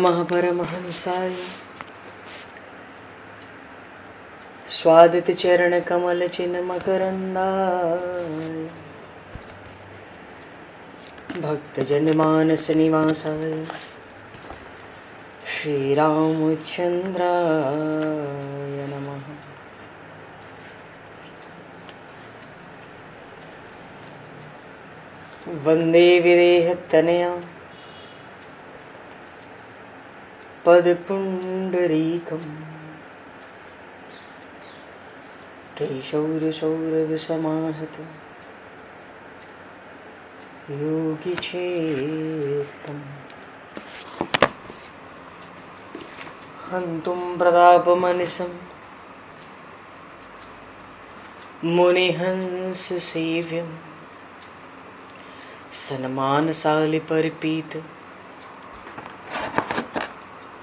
महापरमहंसाय स्वादित चरण कमल चिन्ह मकरंदाय भक्तजन मानस निवासाय श्री रामचंद्राय नमः। वंदे विदेहतनया पदपुंडरीकं केशौरसौरभसमाहत योगिचेतं हन्तुं प्रतापमनिशं मुनिहंससेव्यं सन्मानशालिपरिपीत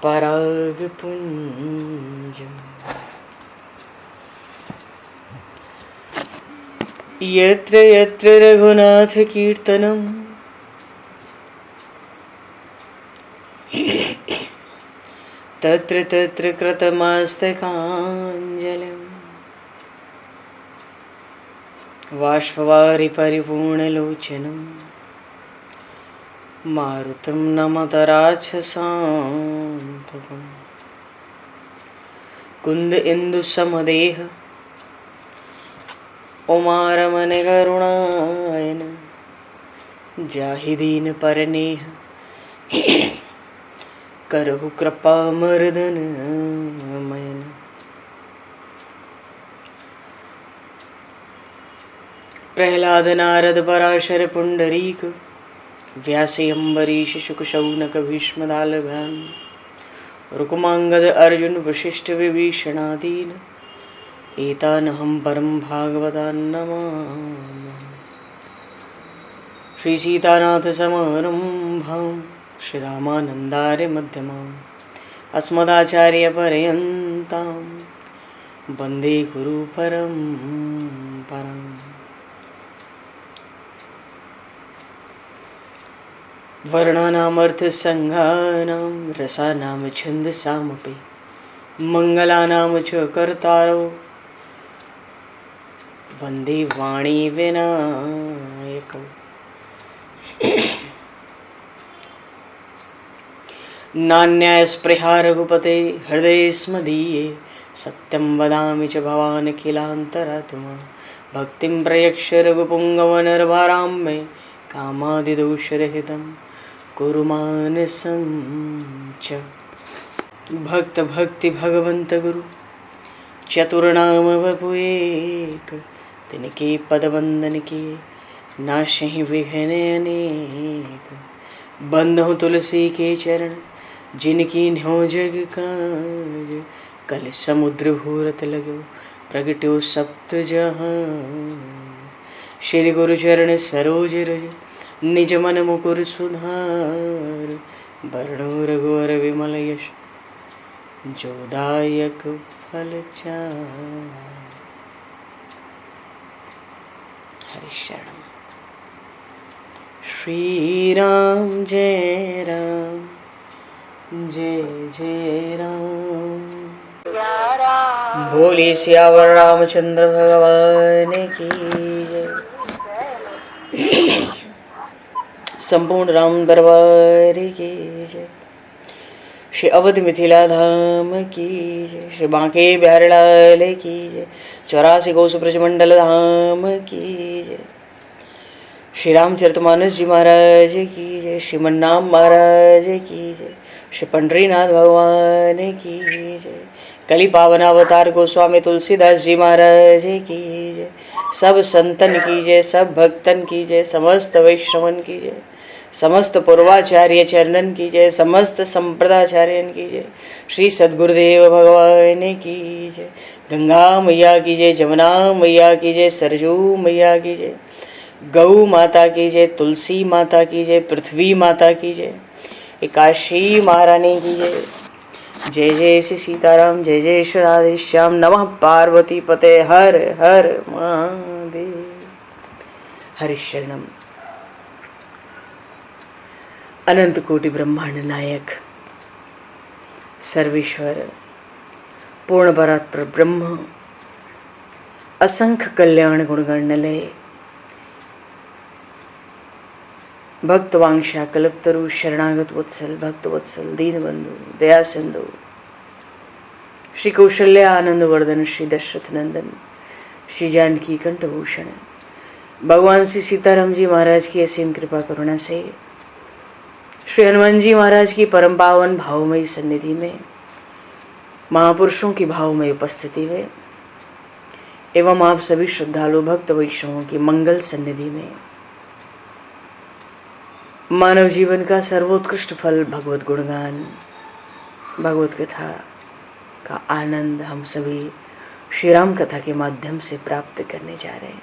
परागपुञ्जम् यत्र यत्र रघुनाथकीर्तनं तत्र तत्र कृतमस्तकाञ्जलिं बाष्पवारि परिपूर्णलोचनं मारुतं नमत राक्षसान्तकं कुन्द इंदुसमदेह उमारमण करुणायन जाहि दीन परनेह करहु कृपा मर्दन मयन। प्रहलाद नारद पराशर पुंडरीक व्यासे अम्बरीश शुक शौनक भीष्म दालभ्याम रुक्मांगद अर्जुन वशिष्ठ विभीषणादीन एतानहं परम भागवतान् नमामि। श्री सीतानाथ समारंभां श्री रामानन्दार्य मध्यमाम् अस्मदाचार्य पर्यन्तां वन्दे गुरु परम्पराम्। वर्णानामर्थसंज्ञानां रसानां छन्दसामपि मङ्गलानां च कर्तारो वन्दे वाणी विनायकौ। नान्यायस्पृहा रघुपते हृदये स्मदीये सत्यं वदामि च भवान् अखिलान्तरात्मा भक्तिं प्रयक्ष रघुपुङ्गवनर्भारां मे कामादिदोषरहितं कुरु मानसं च। भक्त भक्ति भगवंत गुरु चतुर्नाम वपु एक तिनके पद वंदन के नाशहि विघ्न अनेक। बंधु तुलसी के चरण जिनकी न्यो जग काज कल समुद्र घोरत लगो प्रगट्यो सप्त जहां। श्री गुरु चरण सरोज रज निज मन मुकुर सुधार वर्णो रघुवर विमल यश जोदायक फलचार। हरिशरणम। श्री राम जय राम जय जय राम। बोले सियावर रामचंद्र भगवान की जय। संपूर्ण राम दरबार की जय। श्री अवध मिथिला धाम की जय। श्री बांके बिहारी लाल की जय। 84 कोस ब्रजमंडल धाम की जय। श्री रामचरितमानस जी महाराज की जय। श्रीमन्नाम महाराज की जय। श्री पंडरीनाथ भगवान की जय। कली पावन अवतार गोस्वामी तुलसीदास जी महाराज की जय। सब संतन की जय, सब भक्तन की जय, समस्त वैष्णवन की जय, समस्त पूर्वाचार्य चरणन की जय, समस्त संप्रदाचार्यन की जय। श्री सद्गुरुदेव भगवान की जय। गंगा मैया की जय, जमुना मैया की जय, सरजू मैया की जय, गौ माता की जय, तुलसी माता की जय, पृथ्वी माता की जय, एकाशी महारानी की जय। जय जय श्री सीताराम, जय जय श्री राधेश्याम। नमः पार्वती पते हर हर महादेव। हरिशरणम। अनंत कोटि ब्रह्मांड नायक सर्वेश्वर पूर्ण परात्पर ब्रह्म असंख्य कल्याण गुणगण निलय भक्तवांशा कल्पतरु शरणागत वत्सल भक्त वत्सल दीनबंधु दया सिंधु श्री कौशल्या आनंद वर्धन श्री दशरथ नंदन श्री जानकी कंठभूषण भगवान श्री सीताराम जी महाराज की असीम कृपा करुणा से श्री हनुमान जी महाराज की परम पावन भावमयी सन्निधि में महापुरुषों की भावमय उपस्थिति में एवं आप सभी श्रद्धालु भक्त वैष्णवों की मंगल सन्निधि में मानव जीवन का सर्वोत्कृष्ट फल भगवत गुणगान भगवत कथा का आनंद हम सभी श्री राम कथा के माध्यम से प्राप्त करने जा रहे हैं।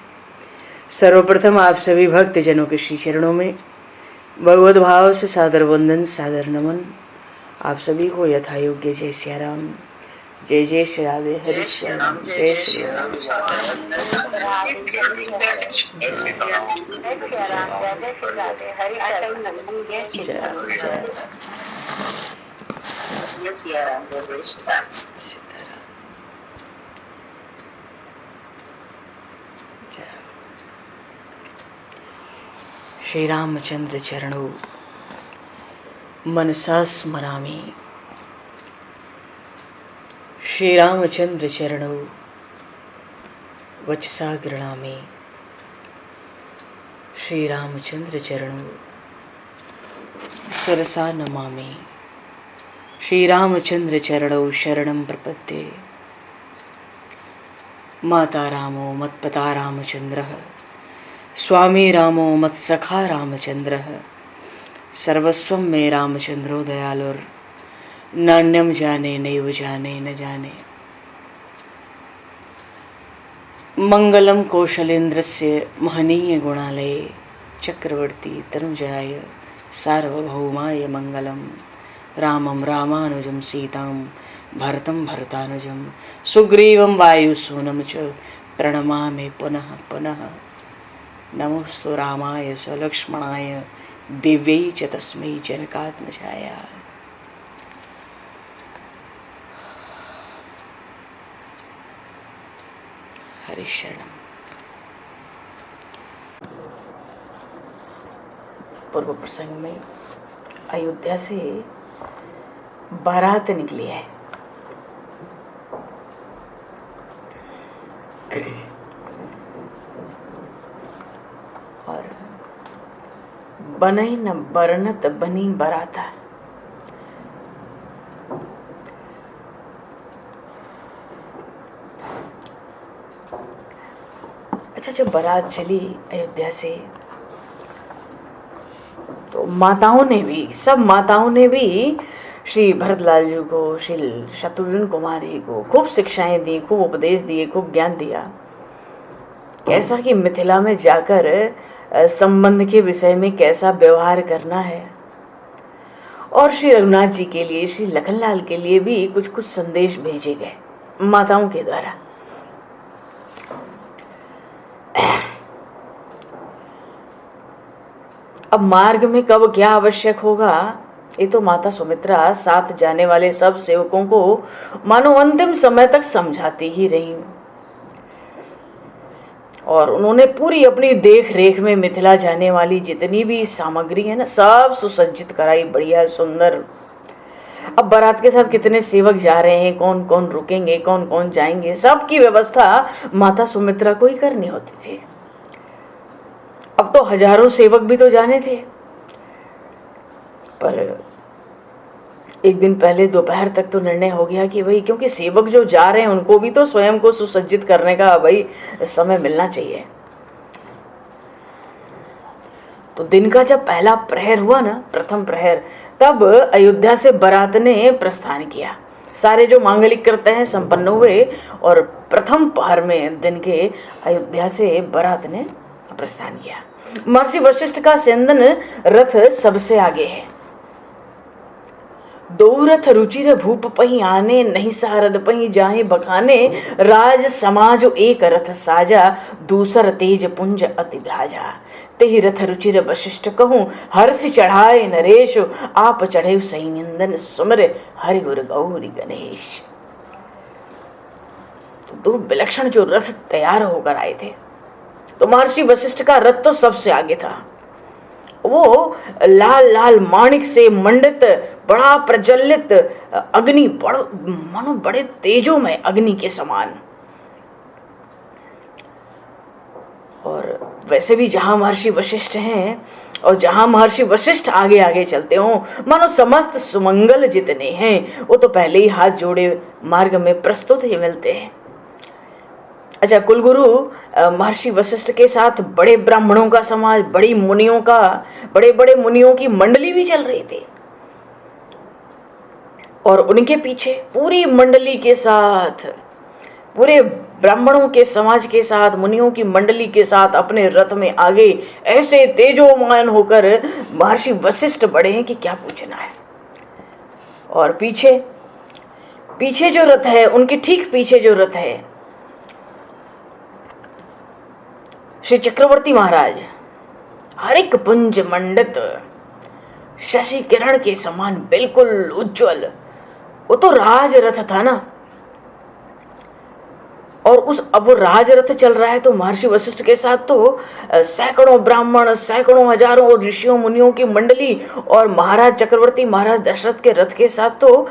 सर्वप्रथम आप सभी भक्त जनों के श्री चरणों में भगवत भाव से सादर वंदन सादर नमन। आप सभी को यथा योग्य जय सिया राम, जय जय श्री राधे, हरि श्री राम, जय श्री राम। श्री रामचंद्र चरणों मनसा स्मरामि, श्री रामचंद्र चरणों वचसा गृणामि, श्री रामचंद्र चरणों शिरसा नमामि, श्री रामचंद्र चरणों शरणं प्रपद्ये। माता रामो मत्पिता रामचंद्रः, स्वामी रामो मत्सखा रामचंद्रः, सर्वस्वं मे रामचंद्रो दयालुर्, नान्यम जाने नैव जाने न जाने। मंगलम कौशलेन्द्रस्य महनीय गुणालये, चक्रवर्ती तनुजाय सार्वभौमाय मंगलम। रामं रामानुजं सीतां भरतं भरतानुजं, सुग्रीवं वायुसूनं च प्रणमामि पुनः पुनः। नमोस्तु रामाय सलक्ष्मणाय दिव्यै च तस्मै जनकात्मजाय। हरि शरणम। पूर्व प्रसंग में अयोध्या से बारात निकली है। और बनई न बरनत बनी बराता। अच्छा, जब बारात चली अयोध्या से तो माताओं ने भी, सब माताओं ने भी श्री भरतलाल जी को, श्री शत्रुघ्न कुमार जी को खूब शिक्षाएं दी, खूब उपदेश दिए, खूब ज्ञान दिया। कैसा कि मिथिला में जाकर संबंध के विषय में कैसा व्यवहार करना है। और श्री रघुनाथ जी के लिए, श्री लखनलाल के लिए भी कुछ कुछ संदेश भेजे गए माताओं के द्वारा। अब मार्ग में कब क्या आवश्यक होगा, ये तो माता सुमित्रा साथ जाने वाले सब सेवकों को मानो अंतिम समय तक समझाती ही रही। और उन्होंने पूरी अपनी देख रेख में मिथिला जाने वाली जितनी भी सामग्री है ना, सब सुसज्जित कराई, बढ़िया सुंदर। अब बारात के साथ कितने सेवक जा रहे हैं, कौन कौन रुकेंगे, कौन कौन जाएंगे, सबकी व्यवस्था माता सुमित्रा को ही करनी होती थी। अब तो हजारों सेवक भी तो जाने थे, पर एक दिन पहले दोपहर तक तो निर्णय हो गया कि भाई, क्योंकि सेवक जो जा रहे हैं उनको भी तो स्वयं को सुसज्जित करने का भाई समय मिलना चाहिए। तो दिन का जब पहला प्रहर हुआ ना, प्रथम प्रहर, तब अयोध्या से बारात ने प्रस्थान किया। सारे जो मांगलिक करते हैं संपन्न हुए और प्रथम पहर में दिन के अयोध्या से बारात ने प्रस्थान किया। महर्षि वशिष्ठ का सेंदन रथ सबसे आगे है। दो रथ रुचिर भूप पही आने, नहीं सारद पही जाहे बखाने, राज समाज एक रथ साजा, दूसर तेज पुंज अति भ्राजा। तेहि रथ रुचिर वशिष्ठ कहूँ, हर्ष चढ़ाए नरेश, आप चढ़े सही निंदन सुमर, हरि गुर गौरी गणेश। तो दो विलक्षण जो रथ तैयार होकर आए थे, तो महर्षि वशिष्ठ का रथ तो सबसे आगे था। वो लाल लाल माणिक से मंडित बड़ा प्रज्वलित अग्नि, मानो बड़े तेजों में अग्नि के समान। और वैसे भी जहां महर्षि वशिष्ठ हैं और जहां महर्षि वशिष्ठ आगे आगे चलते हों, मानो समस्त सुमंगल जितने हैं वो तो पहले ही हाथ जोड़े मार्ग में प्रस्तुत ही मिलते हैं। अच्छा, कुलगुरु महर्षि वशिष्ठ के साथ बड़े ब्राह्मणों का समाज, बड़े बड़े मुनियों की मंडली भी चल रही थी, और उनके पीछे पूरी मंडली के साथ, पूरे ब्राह्मणों के समाज के साथ, मुनियों की मंडली के साथ अपने रथ में आगे ऐसे तेजोमय होकर महर्षि वशिष्ठ बढ़े हैं कि क्या पूछना है। और पीछे जो रथ है, उनके ठीक पीछे जो रथ है, श्री चक्रवर्ती महाराज हरिक पुंज मंडित शशि किरण के समान बिल्कुल उज्जवल, वो तो राज रथ था ना। और अब वो राज रथ चल रहा है, तो महर्षि वशिष्ठ के साथ तो सैकड़ों ब्राह्मण, सैकड़ों हजारों ऋषियों मुनियों की मंडली, और महाराज चक्रवर्ती महाराज दशरथ के रथ के साथ तो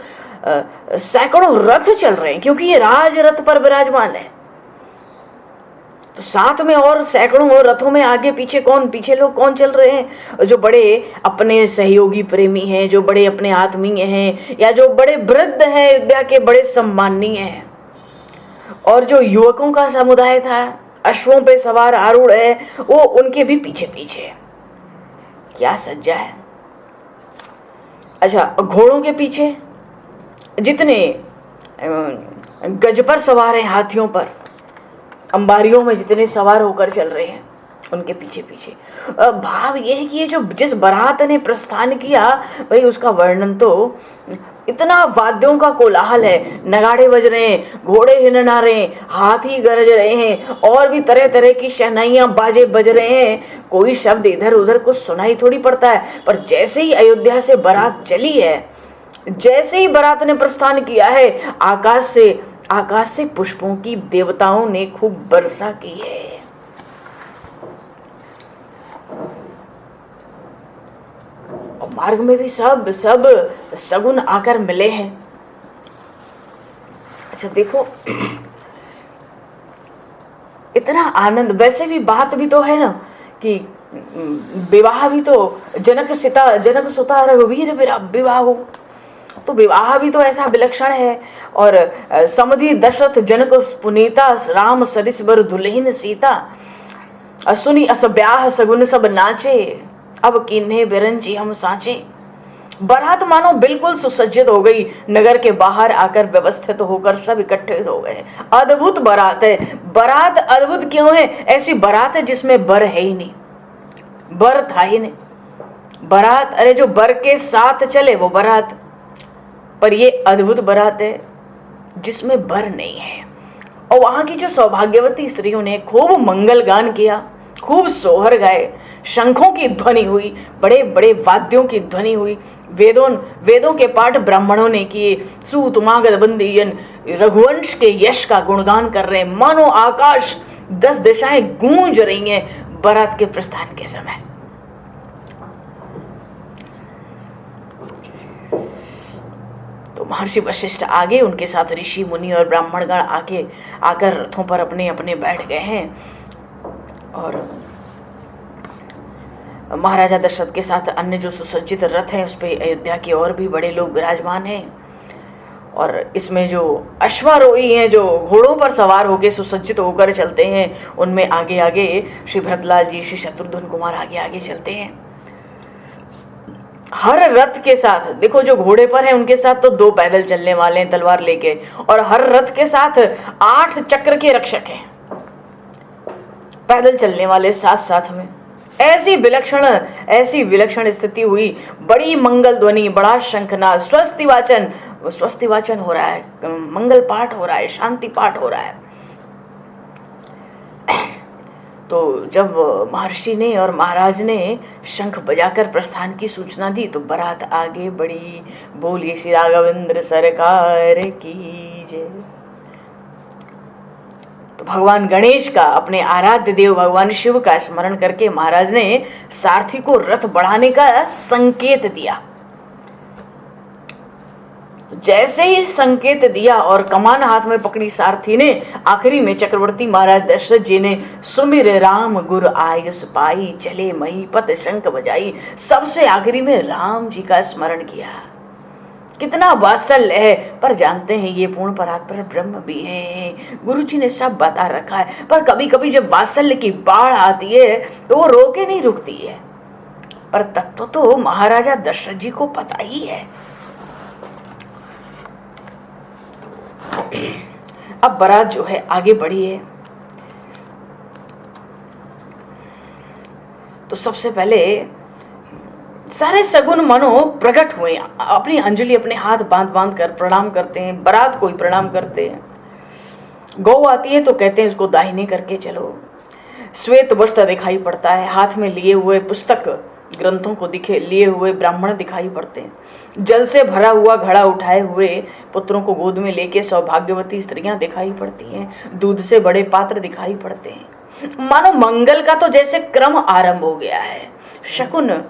सैकड़ों रथ चल रहे हैं, क्योंकि ये राज रथ पर विराजमान है। तो साथ में और सैकड़ों रथों में आगे पीछे लोग कौन चल रहे हैं? जो बड़े अपने सहयोगी प्रेमी हैं, जो बड़े अपने आत्मीय हैं, या जो बड़े वृद्ध हैं, विद्या के बड़े सम्माननीय हैं। और जो युवकों का समुदाय था, अश्वों पे सवार आरूढ़ है, वो उनके भी पीछे पीछे। क्या सज्जा है। अच्छा, घोड़ों के पीछे जितने गज पर सवार हैं, हाथियों पर, अंबारियों में जितने सवार होकर चल रहे हैं, उनके पीछे पीछे। भाव यह है कि ये जो जिस बारात ने प्रस्थान किया, भाई उसका वर्णन तो, इतना वाद्यों का कोलाहल है, नगाड़े बज रहे हैं, घोड़े हिनना रहे हैं, हाथी गरज रहे हैं, और भी तरह तरह की शहनाइयां बाजे बज रहे हैं। कोई शब्द इधर उधर कुछ सुनाई थोड़ी पड़ता है, पर जैसे ही अयोध्या से बारात चली है, जैसे ही बारात ने प्रस्थान किया है, आकाश से पुष्पों की देवताओं ने खूब वर्षा की है। और मार्ग में भी सब सगुन आकर मिले हैं। अच्छा देखो, इतना आनंद। वैसे भी बात भी तो है ना कि विवाह भी तो जनक सुता रघुवीर विवाह हो, तो विवाह भी तो ऐसा विलक्षण है। और समधि दशरथ जनक पुनीता, राम सरिस बर दुल्हीन सीता, सुनी अस ब्याह सगुन सब नाचे, अब किन्हे बिरंची हम साचे। बारात मानो बिल्कुल सुसज्जित हो गई, नगर के बाहर आकर व्यवस्थित होकर सब इकट्ठे हो गए। अद्भुत बारात है। बारात अद्भुत क्यों है? ऐसी बारात है जिसमें बर है ही नहीं, बर था ही नहीं। बारात, अरे जो बर के साथ चले वो बारात, पर ये अद्भुत बारात है जिसमें बर नहीं है। और वहां की जो सौभाग्यवती स्त्रियों ने खूब मंगल गान किया, खूब सोहर गाए, शंखों की ध्वनि हुई, बड़े बड़े वाद्यों की ध्वनि हुई, वेदों के पाठ ब्राह्मणों ने किए, सूत मागध बंदीजन रघुवंश के यश का गुणगान कर रहे हैं। मानो आकाश 10 दिशाएं गूंज रही हैं बारात के प्रस्थान के समय। तो महर्षि वशिष्ठ आगे, उनके साथ ऋषि मुनि और ब्राह्मणगण आकर रथों पर अपने अपने बैठ गए हैं। और महाराजा दशरथ के साथ अन्य जो सुसज्जित रथ हैं, उस पे अयोध्या के और भी बड़े लोग विराजमान हैं। और इसमें जो अश्वारोही हैं, जो घोड़ों पर सवार होकर सुसज्जित होकर चलते हैं, उनमें आगे आगे श्री भरतलाल जी, श्री शत्रुघ्न कुमार आगे आगे चलते हैं। हर रथ के साथ देखो, जो घोड़े पर हैं उनके साथ तो 2 पैदल चलने वाले हैं तलवार लेके, और हर रथ के साथ 8 चक्र के रक्षक हैं पैदल चलने वाले साथ साथ में। ऐसी विलक्षण स्थिति हुई, बड़ी मंगल ध्वनि, बड़ा शंखनाद, स्वस्ति वाचन हो रहा है, मंगल पाठ हो रहा है, शांति पाठ हो रहा है। तो जब महर्षि ने और महाराज ने शंख बजाकर प्रस्थान की सूचना दी तो बारात आगे बढ़ी। बोलिए श्री राघवेंद्र सरकार की जय। तो भगवान गणेश का, अपने आराध्य देव भगवान शिव का स्मरण करके महाराज ने सारथी को रथ बढ़ाने का संकेत दिया। जैसे ही संकेत दिया और कमान हाथ में पकड़ी सारथी ने, आखिरी में चक्रवर्ती महाराज दशरथ जी ने सुमिर राम गुर आयुष पाई, चले महीपत शंख बजाई, सबसे आखिरी में राम जी का स्मरण किया। कितना वात्सल्य है, पर जानते हैं ये पूर्ण परात्पर ब्रह्म भी है, गुरु जी ने सब बता रखा है। पर कभी कभी जब वात्सल्य की बाढ़ आती है तो वो रोके नहीं रुकती है। पर तत्व तो महाराजा दशरथ जी को पता ही है। अब बारात जो है आगे बढ़ी है। तो सबसे पहले सारे सगुन मनो प्रकट हुए, अपनी अंजलि अपने हाथ बांध बांध कर प्रणाम करते हैं। बारात को ही प्रणाम करते हैं। गौ आती है तो कहते हैं उसको दाहिने करके चलो। श्वेत वस्त्र दिखाई पड़ता है, हाथ में लिए हुए पुस्तक ग्रंथों को लिए हुए ब्राह्मण दिखाई पड़ते हैं। जल से भरा हुआ घड़ा उठाए हुए पुत्रों को गोद में लेके सौभाग्यवती स्त्रियां दिखाई पड़ती हैं। दूध से बड़े पात्र दिखाई पड़ते हैं। मानो मंगल का तो जैसे क्रम आरंभ हो गया है। शकुन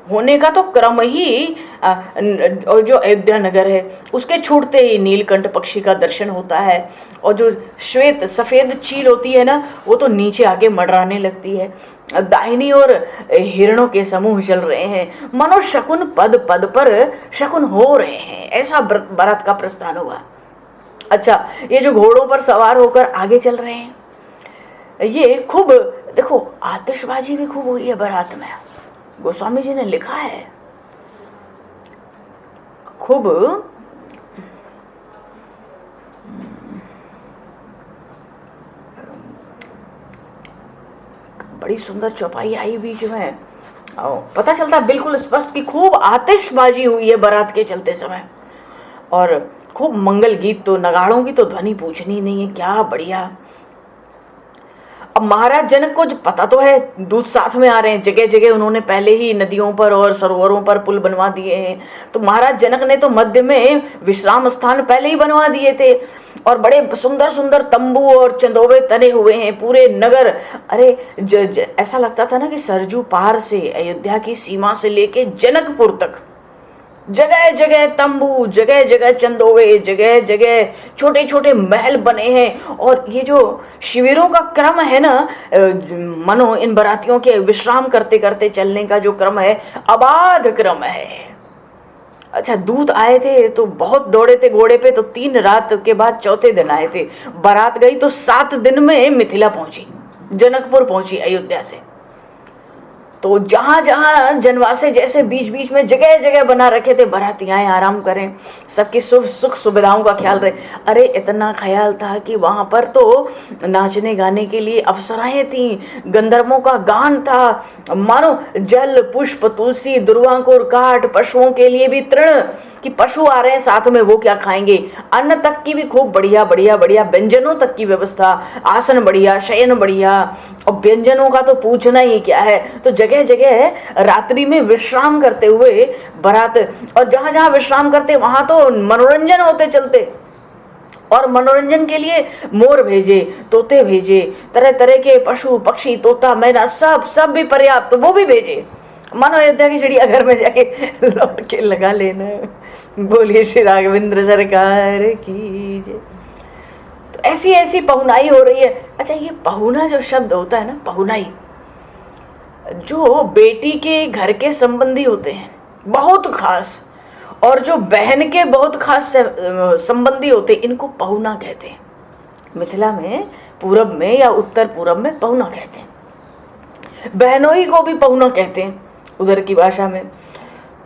होने का तो क्रम ही, और जो अयोध्या नगर है उसके छूटते ही नीलकंठ पक्षी का दर्शन होता है। और जो श्वेत सफेद चील होती है ना, वो तो नीचे आके मंडराने लगती है। दाहिनी ओर हिरणों के समूह चल रहे हैं। मानो शकुन पद पद पर शकुन हो रहे हैं। ऐसा बारात का प्रस्थान हुआ। अच्छा, ये जो घोड़ों पर सवार होकर आगे चल रहे हैं, ये खूब देखो आतिशबाजी भी खूब हुई है बारात में। गोस्वामी जी ने लिखा है खूब बड़ी सुंदर चौपाई आई बीच में, पता चलता बिल्कुल स्पष्ट कि खूब आतिशबाजी हुई है बारात के चलते समय। और खूब मंगल गीत, तो नगाड़ों की तो ध्वनि पूछनी नहीं है, क्या बढ़िया। अब महाराज जनक को जो पता तो है दूत साथ में आ रहे हैं, जगह जगह उन्होंने पहले ही नदियों पर और सरोवरों पर पुल बनवा दिए हैं। तो महाराज जनक ने तो मध्य में विश्राम स्थान पहले ही बनवा दिए थे और बड़े सुंदर सुंदर तंबू और चंदोबे तने हुए हैं पूरे नगर। अरे ऐसा लगता था ना कि सरजू पार से अयोध्या की सीमा से लेके जनकपुर तक जगह जगह तंबू, जगह जगह चंदोवे, जगह जगह छोटे छोटे महल बने हैं। और ये जो शिविरों का क्रम है ना, मनो इन बरातियों के विश्राम करते करते चलने का जो क्रम है, अबाध क्रम है। अच्छा, दूत आए थे तो बहुत दौड़े थे घोड़े पे, तो 3 रात के बाद चौथे दिन आए थे। बारात गई तो 7 दिन में मिथिला पहुंची, जनकपुर पहुंची अयोध्या से। तो जहां जहां जनवासे जैसे बीच बीच में जगह जगह बना रखे थे, बारातियां आराम करें, सबकी सुख सुविधाओं का ख्याल रहे। अरे इतना ख्याल था कि वहां पर तो नाचने गाने के लिए अप्सराएं थी, गंधर्वों का गान था। मानो जल पुष्प तुलसी दुर्वांकुर काठ, पशुओं के लिए भी तृण, कि पशु आ रहे हैं साथ में वो क्या खाएंगे, अन्न तक की भी खूब बढ़िया बढ़िया बढ़िया, व्यंजनों तक की व्यवस्था, आसन बढ़िया, शयन बढ़िया, और व्यंजनों का तो पूछना ही क्या है। तो जगह जगह रात्रि में विश्राम करते हुए बारात, और जहां जहां विश्राम करते वहां तो मनोरंजन होते चलते। और मनोरंजन के लिए मोर भेजे, तोते भेजे, तरह तरह के पशु पक्षी, तोता मैना, सब भी पर्याप्त, वो भी भेजे। मानो अयोध्या की चिड़ियाघर में जाके लौट के लगा लेना। बोलिए श्री राघवेंद्र सरकार की जय। तो ऐसी ऐसी पहुनाई हो रही है। अच्छा, ये पहुना जो शब्द होता है ना, पहुनाई, जो बेटी के घर के संबंधी होते हैं बहुत खास, और जो बहन के बहुत खास संबंधी होते हैं, इनको पहुना कहते हैं। मिथिला में पूरब में या उत्तर पूरब में पहुना कहते हैं। बहनोई को भी पहुना कहते हैं उधर की भाषा में।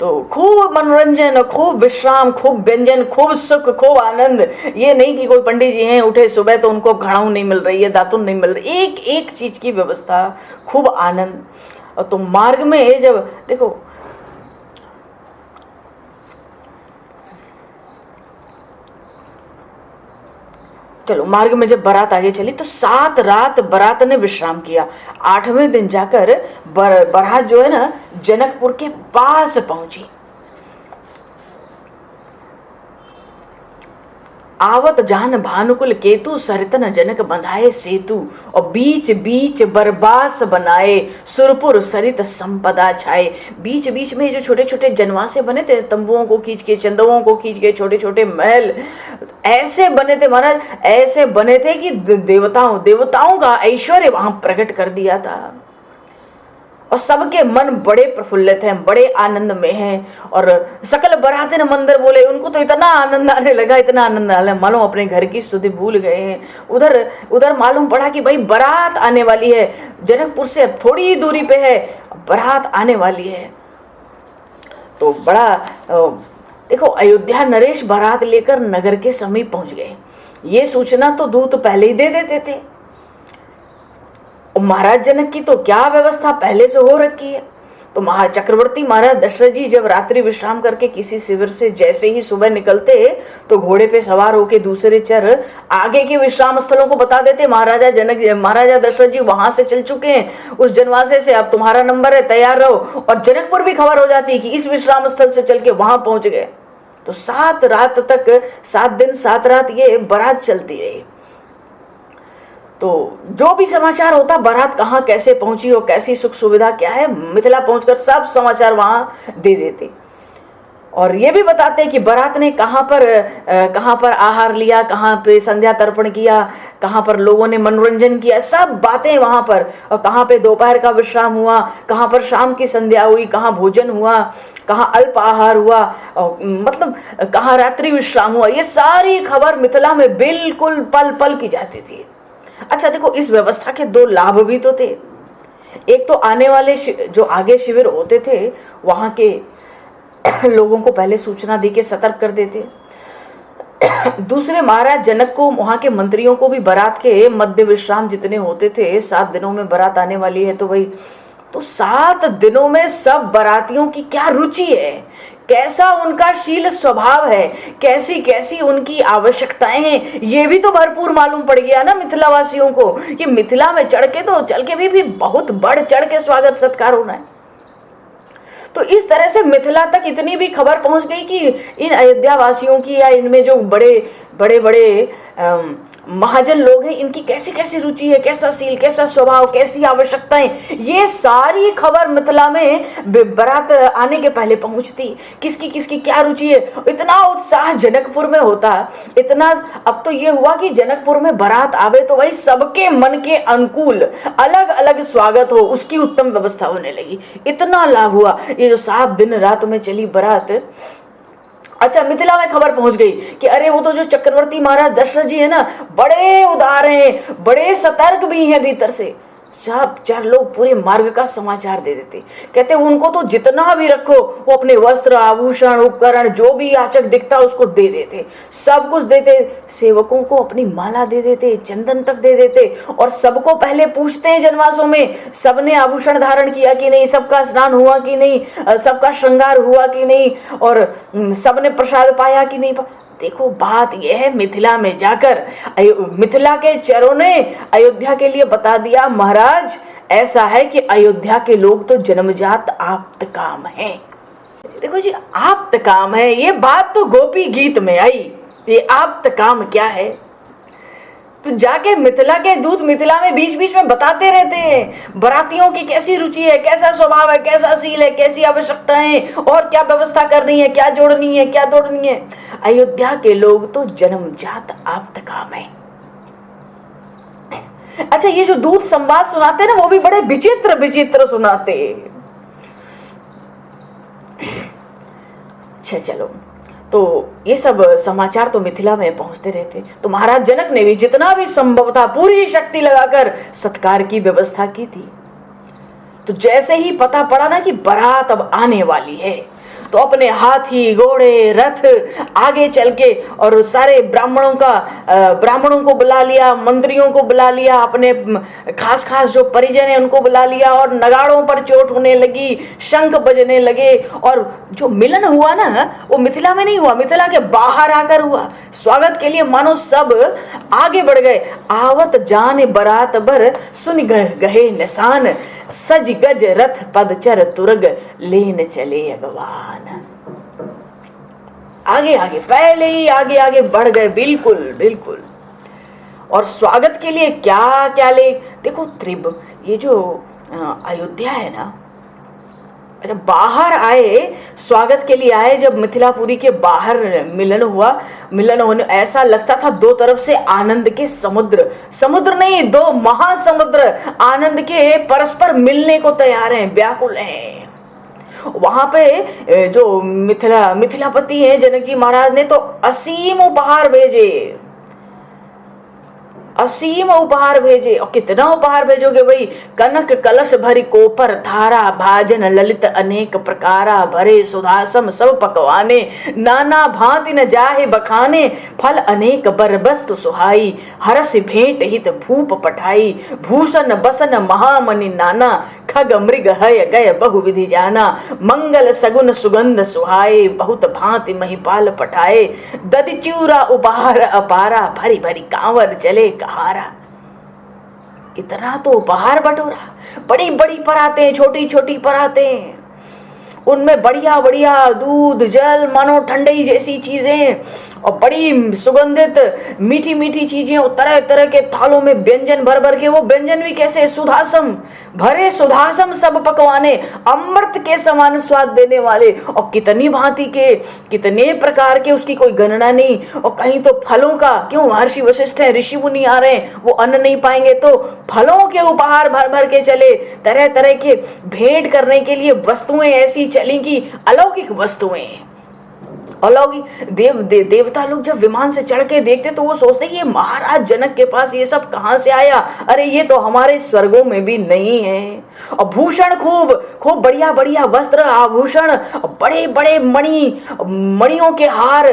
तो खूब मनोरंजन, खूब विश्राम, खूब व्यंजन, खूब सुख, खूब आनंद। ये नहीं कि कोई पंडित जी हैं उठे सुबह तो उनको घड़ाऊ नहीं मिल रही है, दातुन नहीं मिल रही, एक एक चीज की व्यवस्था, खूब आनंद। और तो मार्ग में जब देखो, चलो मार्ग में जब बारात आगे चली तो 7 रात बारात ने विश्राम किया। 8वें दिन जाकर बारात जो है ना जनकपुर के पास पहुंची। आवत जान भानुकुल केतु, सरितन जनक बंधाए सेतु। और बीच बीच बरबास बनाए, सुरपुर सरित संपदा छाए। बीच बीच में जो छोटे छोटे जनवासे बने थे, तंबुओं को खींच के, चंदुओं को खींच के, छोटे छोटे महल ऐसे बने थे महाराज, ऐसे बने थे कि देवताओं का ऐश्वर्य वहां प्रकट कर दिया था। और सबके मन बड़े प्रफुल्लित हैं, बड़े आनंद में हैं। और सकल बराते न मंदिर बोले, उनको तो इतना आनंद आने लगा, इतना आनंद आने लगा, मालूम अपने घर की स्तुति भूल गए हैं। उधर उधर मालूम पड़ा कि भाई बारात आने वाली है, जनकपुर से अब थोड़ी ही दूरी पे है, बारात आने वाली है। तो बड़ा देखो, अयोध्या नरेश बारात लेकर नगर के समीप पहुंच गए। ये सूचना तो दूत पहले ही दे देते थे। महाराज जनक की तो क्या व्यवस्था पहले से हो रखी है। तो चक्रवर्ती महाराज दशरथ जी जब रात्रि विश्राम करके किसी शिविर से जैसे ही सुबह निकलते तो घोड़े पे सवार होके दूसरे चर आगे के विश्राम स्थलों को बता देते, महाराजा दशरथ जी वहां से चल चुके हैं उस जनवासे से, अब तुम्हारा नंबर है, तैयार रहो। और जनकपुर भी खबर हो जाती कि इस विश्राम स्थल से चल के वहां पहुंच गए। तो 7 रात तक, 7 दिन 7 रात ये बारात चलती रही। तो जो भी समाचार होता, बारात कहाँ कैसे पहुंची और कैसी सुख सुविधा क्या है, मिथिला पहुंचकर सब समाचार वहां दे देते। और ये भी बताते कि बारात ने कहाँ पर आहार लिया, कहाँ पे संध्या तर्पण किया, कहाँ पर लोगों ने मनोरंजन किया, सब बातें वहां पर। और कहाँ पे दोपहर का विश्राम हुआ, कहाँ पर शाम की संध्या हुई, कहाँ भोजन हुआ, कहाँ अल्प आहार हुआ, मतलब कहाँ रात्रि विश्राम हुआ, ये सारी खबर मिथिला में बिल्कुल पल पल की जाती थी। अच्छा देखो, इस व्यवस्था के 2 लाभ भी तो थे। एक तो आने वाले जो आगे शिविर होते थे वहां के लोगों को पहले सूचना देके सतर्क कर देते। दूसरे, महाराज जनक को, वहां के मंत्रियों को भी बारात के मध्य विश्राम जितने होते थे, 7 दिनों में बारात आने वाली है, तो भाई तो 7 दिनों में सब बारातियों की क्या रुचि है, कैसा उनका शील स्वभाव है, कैसी कैसी उनकी आवश्यकताएं हैं, ये भी तो भरपूर मालूम पड़ गया ना मिथिला वासियों को कि मिथिला में चढ़ के भी बहुत बढ़ चढ़ के स्वागत सत्कार होना है। तो इस तरह से मिथिला तक इतनी भी खबर पहुंच गई कि इन अयोध्या वासियों की या इनमें जो बड़े महाजन लोग हैं, इनकी कैसी कैसी रुचि है, कैसा शील, कैसा स्वभाव, कैसी आवश्यकताएं, ये सारी खबर मिथिला में बारात आने के पहले पहुंचती। किसकी क्या रुचि है, इतना उत्साह जनकपुर में होता, इतना। अब तो ये हुआ कि जनकपुर में बारात आवे तो भाई सबके मन के अनुकूल अलग अलग स्वागत हो, उसकी उत्तम व्यवस्था होने लगी। इतना लाभ हुआ ये जो 7 दिन रात में चली बारात। अच्छा, मिथिला में खबर पहुंच गई कि अरे वो तो जो चक्रवर्ती महाराज दशरथ जी है ना, बड़े उदार हैं, बड़े सतर्क भी हैं भीतर से। सब 4 लोग पूरे मार्ग का समाचार दे देते, कहते उनको तो जितना भी रखो, वो अपने वस्त्र, आभूषण, उपकरण, जो भी याचक दिखता उसको दे देते, सब कुछ देते। सेवकों को अपनी माला दे देते, चंदन तक दे देते। और सबको पहले पूछते हैं जनवासों में, सबने आभूषण धारण किया कि नहीं, सबका स्नान हुआ कि नहीं, सबका श्रृंगार हुआ कि नहीं, और सबने प्रसाद पाया कि नहीं। देखो, बात यह है, मिथिला में जाकर मिथिला के चरों ने अयोध्या के लिए बता दिया, महाराज ऐसा है कि अयोध्या के लोग तो जन्मजात आप्त काम हैं। देखो जी, आप्त काम है, ये बात तो गोपी गीत में आई। ये आप्त काम क्या है, तो जाके मिथिला के दूत मिथिला में बीच बीच में बताते रहते हैं बरातियों की कैसी रुचि है, कैसा स्वभाव है, कैसा शील है, कैसी आवश्यकताएं, और क्या व्यवस्था करनी है, क्या जोड़नी है, क्या तोड़नी है। अयोध्या के लोग तो जन्मजात आप्त काम है। अच्छा, ये जो दूत संवाद सुनाते ना, वो भी बड़े विचित्र विचित्र सुनाते। अच्छा चलो, तो ये सब समाचार तो मिथिला में पहुंचते रहते। तो महाराज जनक ने भी जितना भी संभव था पूरी शक्ति लगाकर सत्कार की व्यवस्था की थी। तो जैसे ही पता पड़ा ना कि बारात अब आने वाली है, तो अपने हाथी घोड़े रथ आगे चल के और सारे ब्राह्मणों को बुला लिया, मंत्रियों को बुला लिया, अपने खास खास जो परिजन है उनको बुला लिया, और नगाड़ों पर चोट होने लगी, शंख बजने लगे। और जो मिलन हुआ ना वो मिथिला में नहीं हुआ, मिथिला के बाहर आकर हुआ। स्वागत के लिए मानो सब आगे बढ़ गए। आवत जान बरात बर सुन गहे निशान, सज गज रथ पदचर तुरग लेन चले अगवान। आगे आगे पहले ही आगे आगे बढ़ गए, बिल्कुल बिल्कुल। और स्वागत के लिए क्या क्या ले, देखो त्रिभ, ये जो अयोध्या है ना, अच्छा बाहर आए, स्वागत के लिए आए। जब मिथिलापुरी के बाहर मिलन हुआ, मिलन होने ऐसा लगता था दो तरफ से आनंद के समुद्र नहीं, दो महासमुद्र आनंद के परस्पर मिलने को तैयार हैं, व्याकुल हैं। वहां पे जो मिथिलापति हैं जनक जी महाराज ने तो असीम उपहार भेजे, असीम उपहार भेजे। और कितना उपहार भेजोगे भाई, कनक कलश भरी कोपर धारा, भाजन ललित अनेक प्रकारा, भरे सुधासम सब पकवाने, नाना भांति न जाहे बखाने, फल अनेक बर वस्तु सुहाई, हरस भेंट हित भूप पठाई, भूषण बसन महामणि नाना, खग मृग हय गय बहु विधि जाना, मंगल सगुन सुगंध सुहाए, बहुत भांति महिपाल पठाए, दधि चूरा उपहार अपारा, भरी भरी कांवर चले कहारा। इतना तो उपहार बटोरा, बड़ी बड़ी परातें, छोटी छोटी परातें, उनमें बढ़िया बढ़िया दूध जल मानो ठंडई जैसी चीजें, और बड़ी सुगंधित मीठी मीठी चीजें, और तरह तरह के थालों में व्यंजन भर भर के, वो व्यंजन भी कैसे, सुधासम, भरे सुधासम सब पकवाने, अमृत के समान स्वाद देने वाले, और कितनी भांति के, कितने प्रकार के, उसकी कोई गणना नहीं। और कहीं तो फलों का, क्यों महर्षि वशिष्ठ है, ऋषि मुनि आ रहे हैं, वो अन्न नहीं पाएंगे तो फलों के उपहार भर भर के चले, तरह तरह के भेंट करने के लिए वस्तुएं ऐसी चली कि अलौकिक वस्तुएं, अलौकिक। देवता लोग जब विमान से चढ़ के देखते तो वो सोचते ये महाराज जनक के पास ये सब कहां से आया, अरे ये तो हमारे स्वर्गों में भी नहीं है। और भूषण खूब खूब बढ़िया बढ़िया वस्त्र आभूषण, बड़े बड़े मणियों के हार,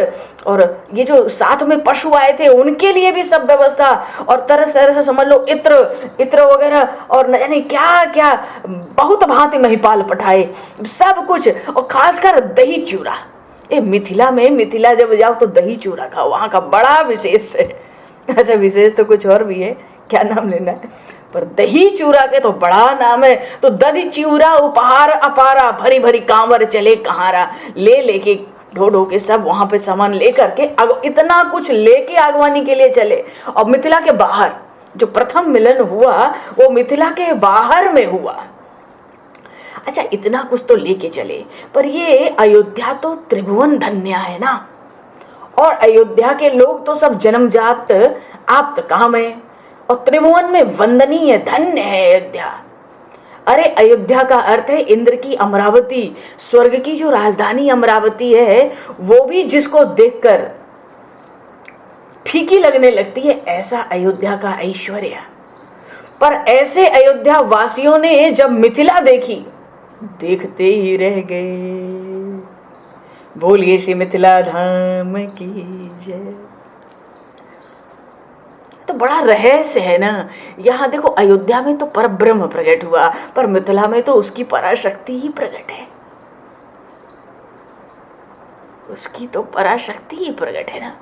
और ये जो साथ में पशु आए थे उनके लिए भी सब व्यवस्था, और तरह तरह से समझ लो इत्र वगैरह, और न जाने क्या क्या, बहुत भांति महिपाल पठाए, सब कुछ। और खासकर दही चूरा, मिथिला जब जाओ तो दही चूरा खाओ, वहां का बड़ा विशेष है। अच्छा विशेष तो कुछ और भी है, क्या नाम लेना है, पर दही चूरा के तो बड़ा नाम है। तो दही चूरा उपहार अपारा, भरी भरी कांवर चले कहारा, ले लेके ढो ढो के सब वहां पे सामान लेकर के इतना कुछ लेके आगवानी के लिए चले। और मिथिला के बाहर जो प्रथम मिलन हुआ वो मिथिला के बाहर में हुआ। अच्छा इतना कुछ तो लेके चले, पर ये अयोध्या तो त्रिभुवन धन्य है ना, और अयोध्या के लोग तो सब जन्मजात आप्त काम है, और त्रिभुवन में वंदनीय धन्य है अयोध्या। अरे अयोध्या का अर्थ है इंद्र की अमरावती, स्वर्ग की जो राजधानी अमरावती है वो भी जिसको देखकर फीकी लगने लगती है, ऐसा अयोध्या का ऐश्वर्य। पर ऐसे अयोध्या वासियों ने जब मिथिला देखी, देखते ही रह गए। बोलिए श्री मिथिला धाम की जय। तो बड़ा रहस्य है ना, यहाँ देखो अयोध्या में तो परब्रह्म प्रकट हुआ, पर मिथिला में तो उसकी पराशक्ति ही प्रकट है, उसकी तो पराशक्ति ही प्रकट है ना।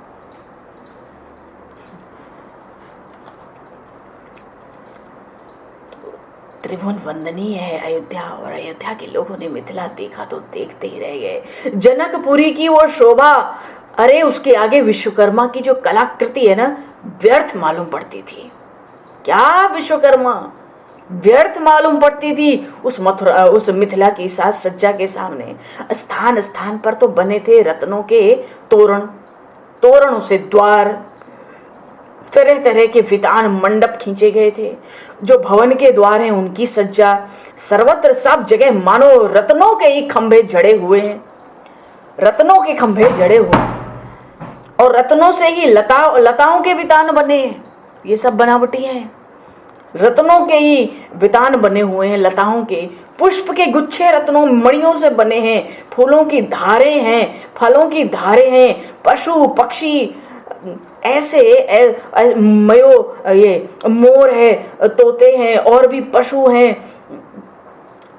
त्रिभुवन वंदनीय है अयोध्या, और अयोध्या के लोगों ने मिथिला देखा तो देखते ही रह गए। जनकपुरी की वो शोभा, अरे उसके आगे विश्वकर्मा की जो कलाकृति है ना, व्यर्थ मालूम पड़ती थी। क्या विश्वकर्मा, व्यर्थ मालूम पड़ती थी उस मिथिला की साज सज्जा के सामने। स्थान स्थान पर तो बने थे रत्नों के तोरणों से द्वार, तरह तरह के वितान मंडप खींचे गए थे। जो भवन के द्वार हैं उनकी सज्जा, सर्वत्र सब जगह मानो रत्नों के ही खंभे जड़े हुए हैं, रत्नों के खंभे जड़े हुए हैं, और रत्नों से ही लताओं के वितान बने हैं। ये सब बनावटी हैं, रत्नों के ही वितान बने हुए हैं, लताओं के। पुष्प के गुच्छे रत्नों मणियों से बने हैं, फूलों की धारें हैं, फलों की धारें हैं, पशु पक्षी ऐसे ये मोर है, तोते हैं और भी पशु हैं,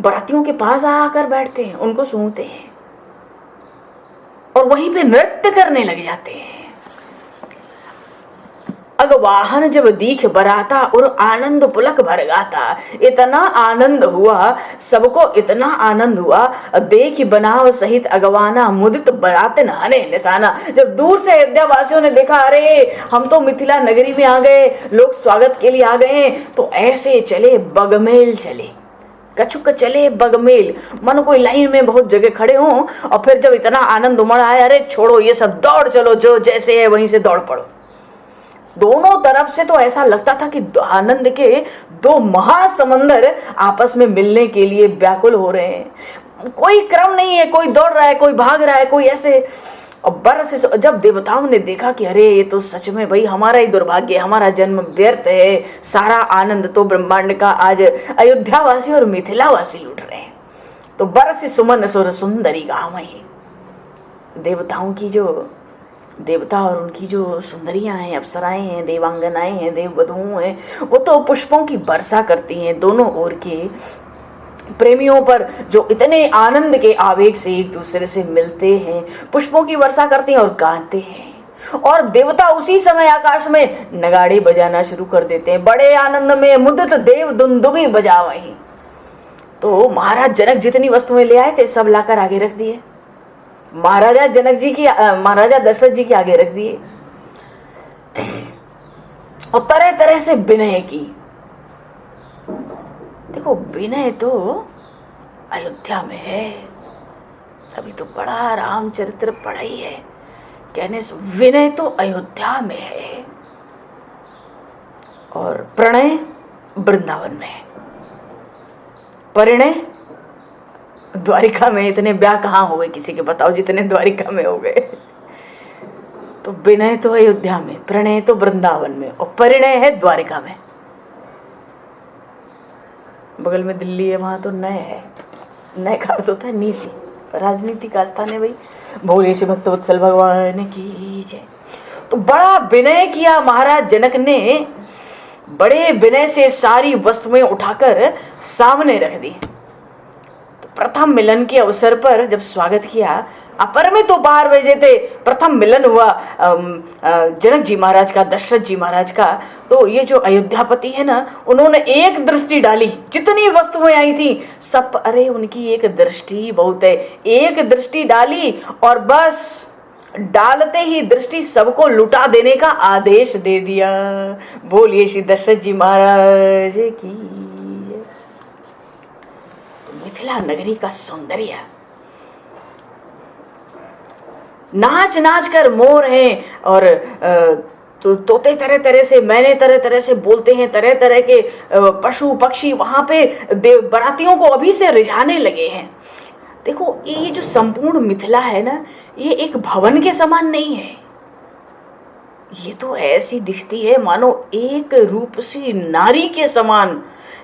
बरातियों के पास आकर बैठते हैं, उनको सूंघते हैं और वहीं पे नृत्य करने लग जाते हैं। अगवाहन जब दीख बराता और आनंद पुलक भर गाता। इतना आनंद हुआ, सबको इतना आनंद हुआ, देख बनाव सहित अगवाना मुदित बरात नहाने निशाना। जब दूर से अयोध्या वासियों ने देखा, अरे हम तो मिथिला नगरी में आ गए, लोग स्वागत के लिए आ गए हैं, तो ऐसे चले बगमेल चले, कछुक चले बगमेल, मानो कोई लाइन में बहुत जगह खड़े हों और फिर जब इतना आनंद उमड़ आए, अरे छोड़ो ये सब, दौड़ चलो, जो जैसे है वहीं से दौड़ पड़ो। दोनों तरफ से तो ऐसा लगता था कि आनंद के दो महासमंदर आपस में मिलने के लिए व्याकुल हो रहे हैं। कोई क्रम नहीं है, कोई दौड़ रहा है, कोई भाग रहा है, कोई ऐसे। और बरस जब देवताओं ने देखा कि अरे ये तो सच में भाई हमारा ही दुर्भाग्य, हमारा जन्म व्यर्थ है, सारा आनंद तो ब्रह्मांड का आज अयोध्यावासी और मिथिलावासी लूट रहे हैं, तो बरस सुमन सुर सुंदरी गावहीं। देवताओं की जो देवता और उनकी जो सुंदरियां हैं, अप्सराएं हैं, देवांगनाएं हैं, देववधुओं हैं, वो तो पुष्पों की वर्षा करती हैं दोनों ओर के प्रेमियों पर, जो इतने आनंद के आवेग से एक दूसरे से मिलते हैं, पुष्पों की वर्षा करते हैं और गाते हैं। और देवता उसी समय आकाश में नगाड़े बजाना शुरू कर देते हैं, बड़े आनंद में मुदित देव दुंदुभी बजावहीं। तो महाराज जनक जितनी वस्तुएं ले आए थे सब लाकर आगे रख दिए, महाराजा जनक जी की, महाराजा दशरथ जी के आगे रख दिए, और तरह तरह से विनय की। देखो विनय तो अयोध्या में है, तभी तो पढ़ा, रामचरित्र पढ़ा ही है, कहने से विनय तो अयोध्या में है, और प्रणय वृंदावन में है, परिणय द्वारिका में। इतने ब्याह कहाँ हो गए किसी के, बताओ, जितने द्वारिका में हो गए। तो विनय तो अयोध्या में, प्रणय तो वृंदावन में, और परिणय है द्वारिका में। बगल में दिल्ली है, वहां तो नय है। नय का अर्थ होता है नीति, राजनीति का स्थान है भाई। भोले श्री भक्तवत्सल भगवान की जय। तो बड़ा विनय किया महाराज जनक ने, बड़े विनय से सारी वस्तुएं उठाकर सामने रख दी। प्रथम मिलन के अवसर पर जब स्वागत किया, अपरिमित उपहार भेजे थे। प्रथम मिलन हुआ जनक जी महाराज का, दशरथ जी महाराज का। तो ये जो अयोध्यापति है ना, उन्होंने एक दृष्टि डाली, जितनी वस्तुएं आई थी सब, अरे उनकी एक दृष्टि बहुत है, एक दृष्टि डाली और बस डालते ही दृष्टि सबको लुटा देने का आदेश दे दिया। बोलिए श्री दशरथ जी महाराज की। मिथिला नगरी का सौंदर्य, नाच नाच कर मोर हैं और तो तोते तरह तरह से, मैंने तरह तरह से बोलते हैं, तरह तरह के पशु पक्षी वहां पे बरातियों को अभी से रिझाने लगे हैं। देखो ये जो संपूर्ण मिथिला है ना, ये एक भवन के समान नहीं है, ये तो ऐसी दिखती है मानो एक रूपसी नारी के समान।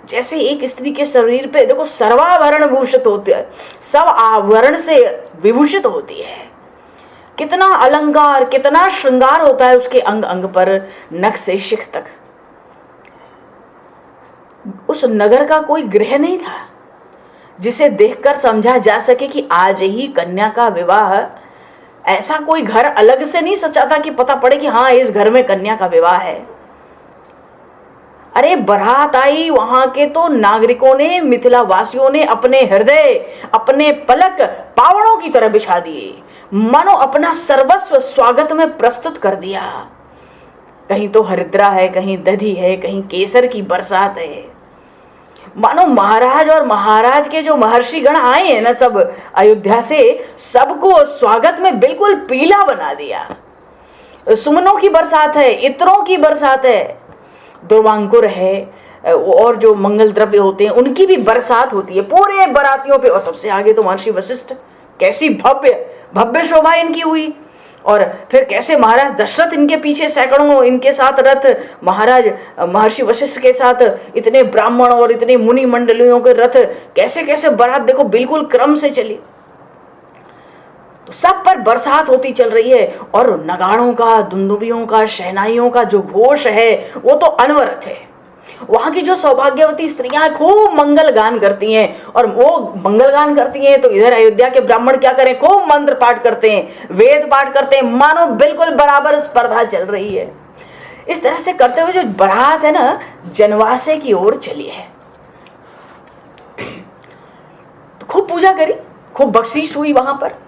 जैसे एक स्त्री के शरीर पे देखो सर्वाभरण भूषित होते हैं, सब आवरण से विभूषित होती है, कितना अलंकार, कितना श्रृंगार होता है उसके अंग अंग पर, नख से शिख तक। उस नगर का कोई गृह नहीं था जिसे देखकर समझा जा सके कि आज ही कन्या का विवाह। ऐसा कोई घर अलग से नहीं सचा था कि पता पड़े कि हाँ इस घर में कन्या का विवाह है। अरे बारात आई, वहां के तो नागरिकों ने, मिथिला वासियों ने अपने हृदय, अपने पलक पावड़ों की तरह बिछा दिए, मानो अपना सर्वस्व स्वागत में प्रस्तुत कर दिया। कहीं तो हरिद्रा है, कहीं दधी है, कहीं केसर की बरसात है। मानो महाराज और महाराज के जो महर्षि गण आए हैं ना सब अयोध्या से, सबको स्वागत में बिल्कुल पीला बना दिया। सुमनों की बरसात है, इत्रों की बरसात है, दुर्वांकुर है, और जो मंगल द्रव्य होते हैं उनकी भी बरसात होती है पूरे बरातियों पे। और सबसे आगे तो महर्षि वशिष्ठ, कैसी भव्य भव्य शोभा इनकी हुई। और फिर कैसे महाराज दशरथ इनके पीछे सैकड़ों इनके साथ रथ, महाराज महर्षि वशिष्ठ के साथ इतने ब्राह्मण और इतने मुनि मंडलियों के रथ, कैसे कैसे बारात देखो बिल्कुल क्रम से चली। तो सब पर बरसात होती चल रही है और नगाड़ों का, दुंदुबियों का, शहनाइयों का जो घोष है वो तो अनवरत है। वहां की जो सौभाग्यवती स्त्रियां खूब मंगल गान करती हैं, और वो मंगल गान करती हैं तो इधर अयोध्या के ब्राह्मण क्या करें, खूब मंत्र पाठ करते हैं, वेद पाठ करते हैं, मानो बिल्कुल बराबर स्पर्धा चल रही है। इस तरह से करते हुए जो बारात है ना, जनवासे की ओर चली है। तो खूब पूजा करी, खूब बख्शीश हुई वहां पर,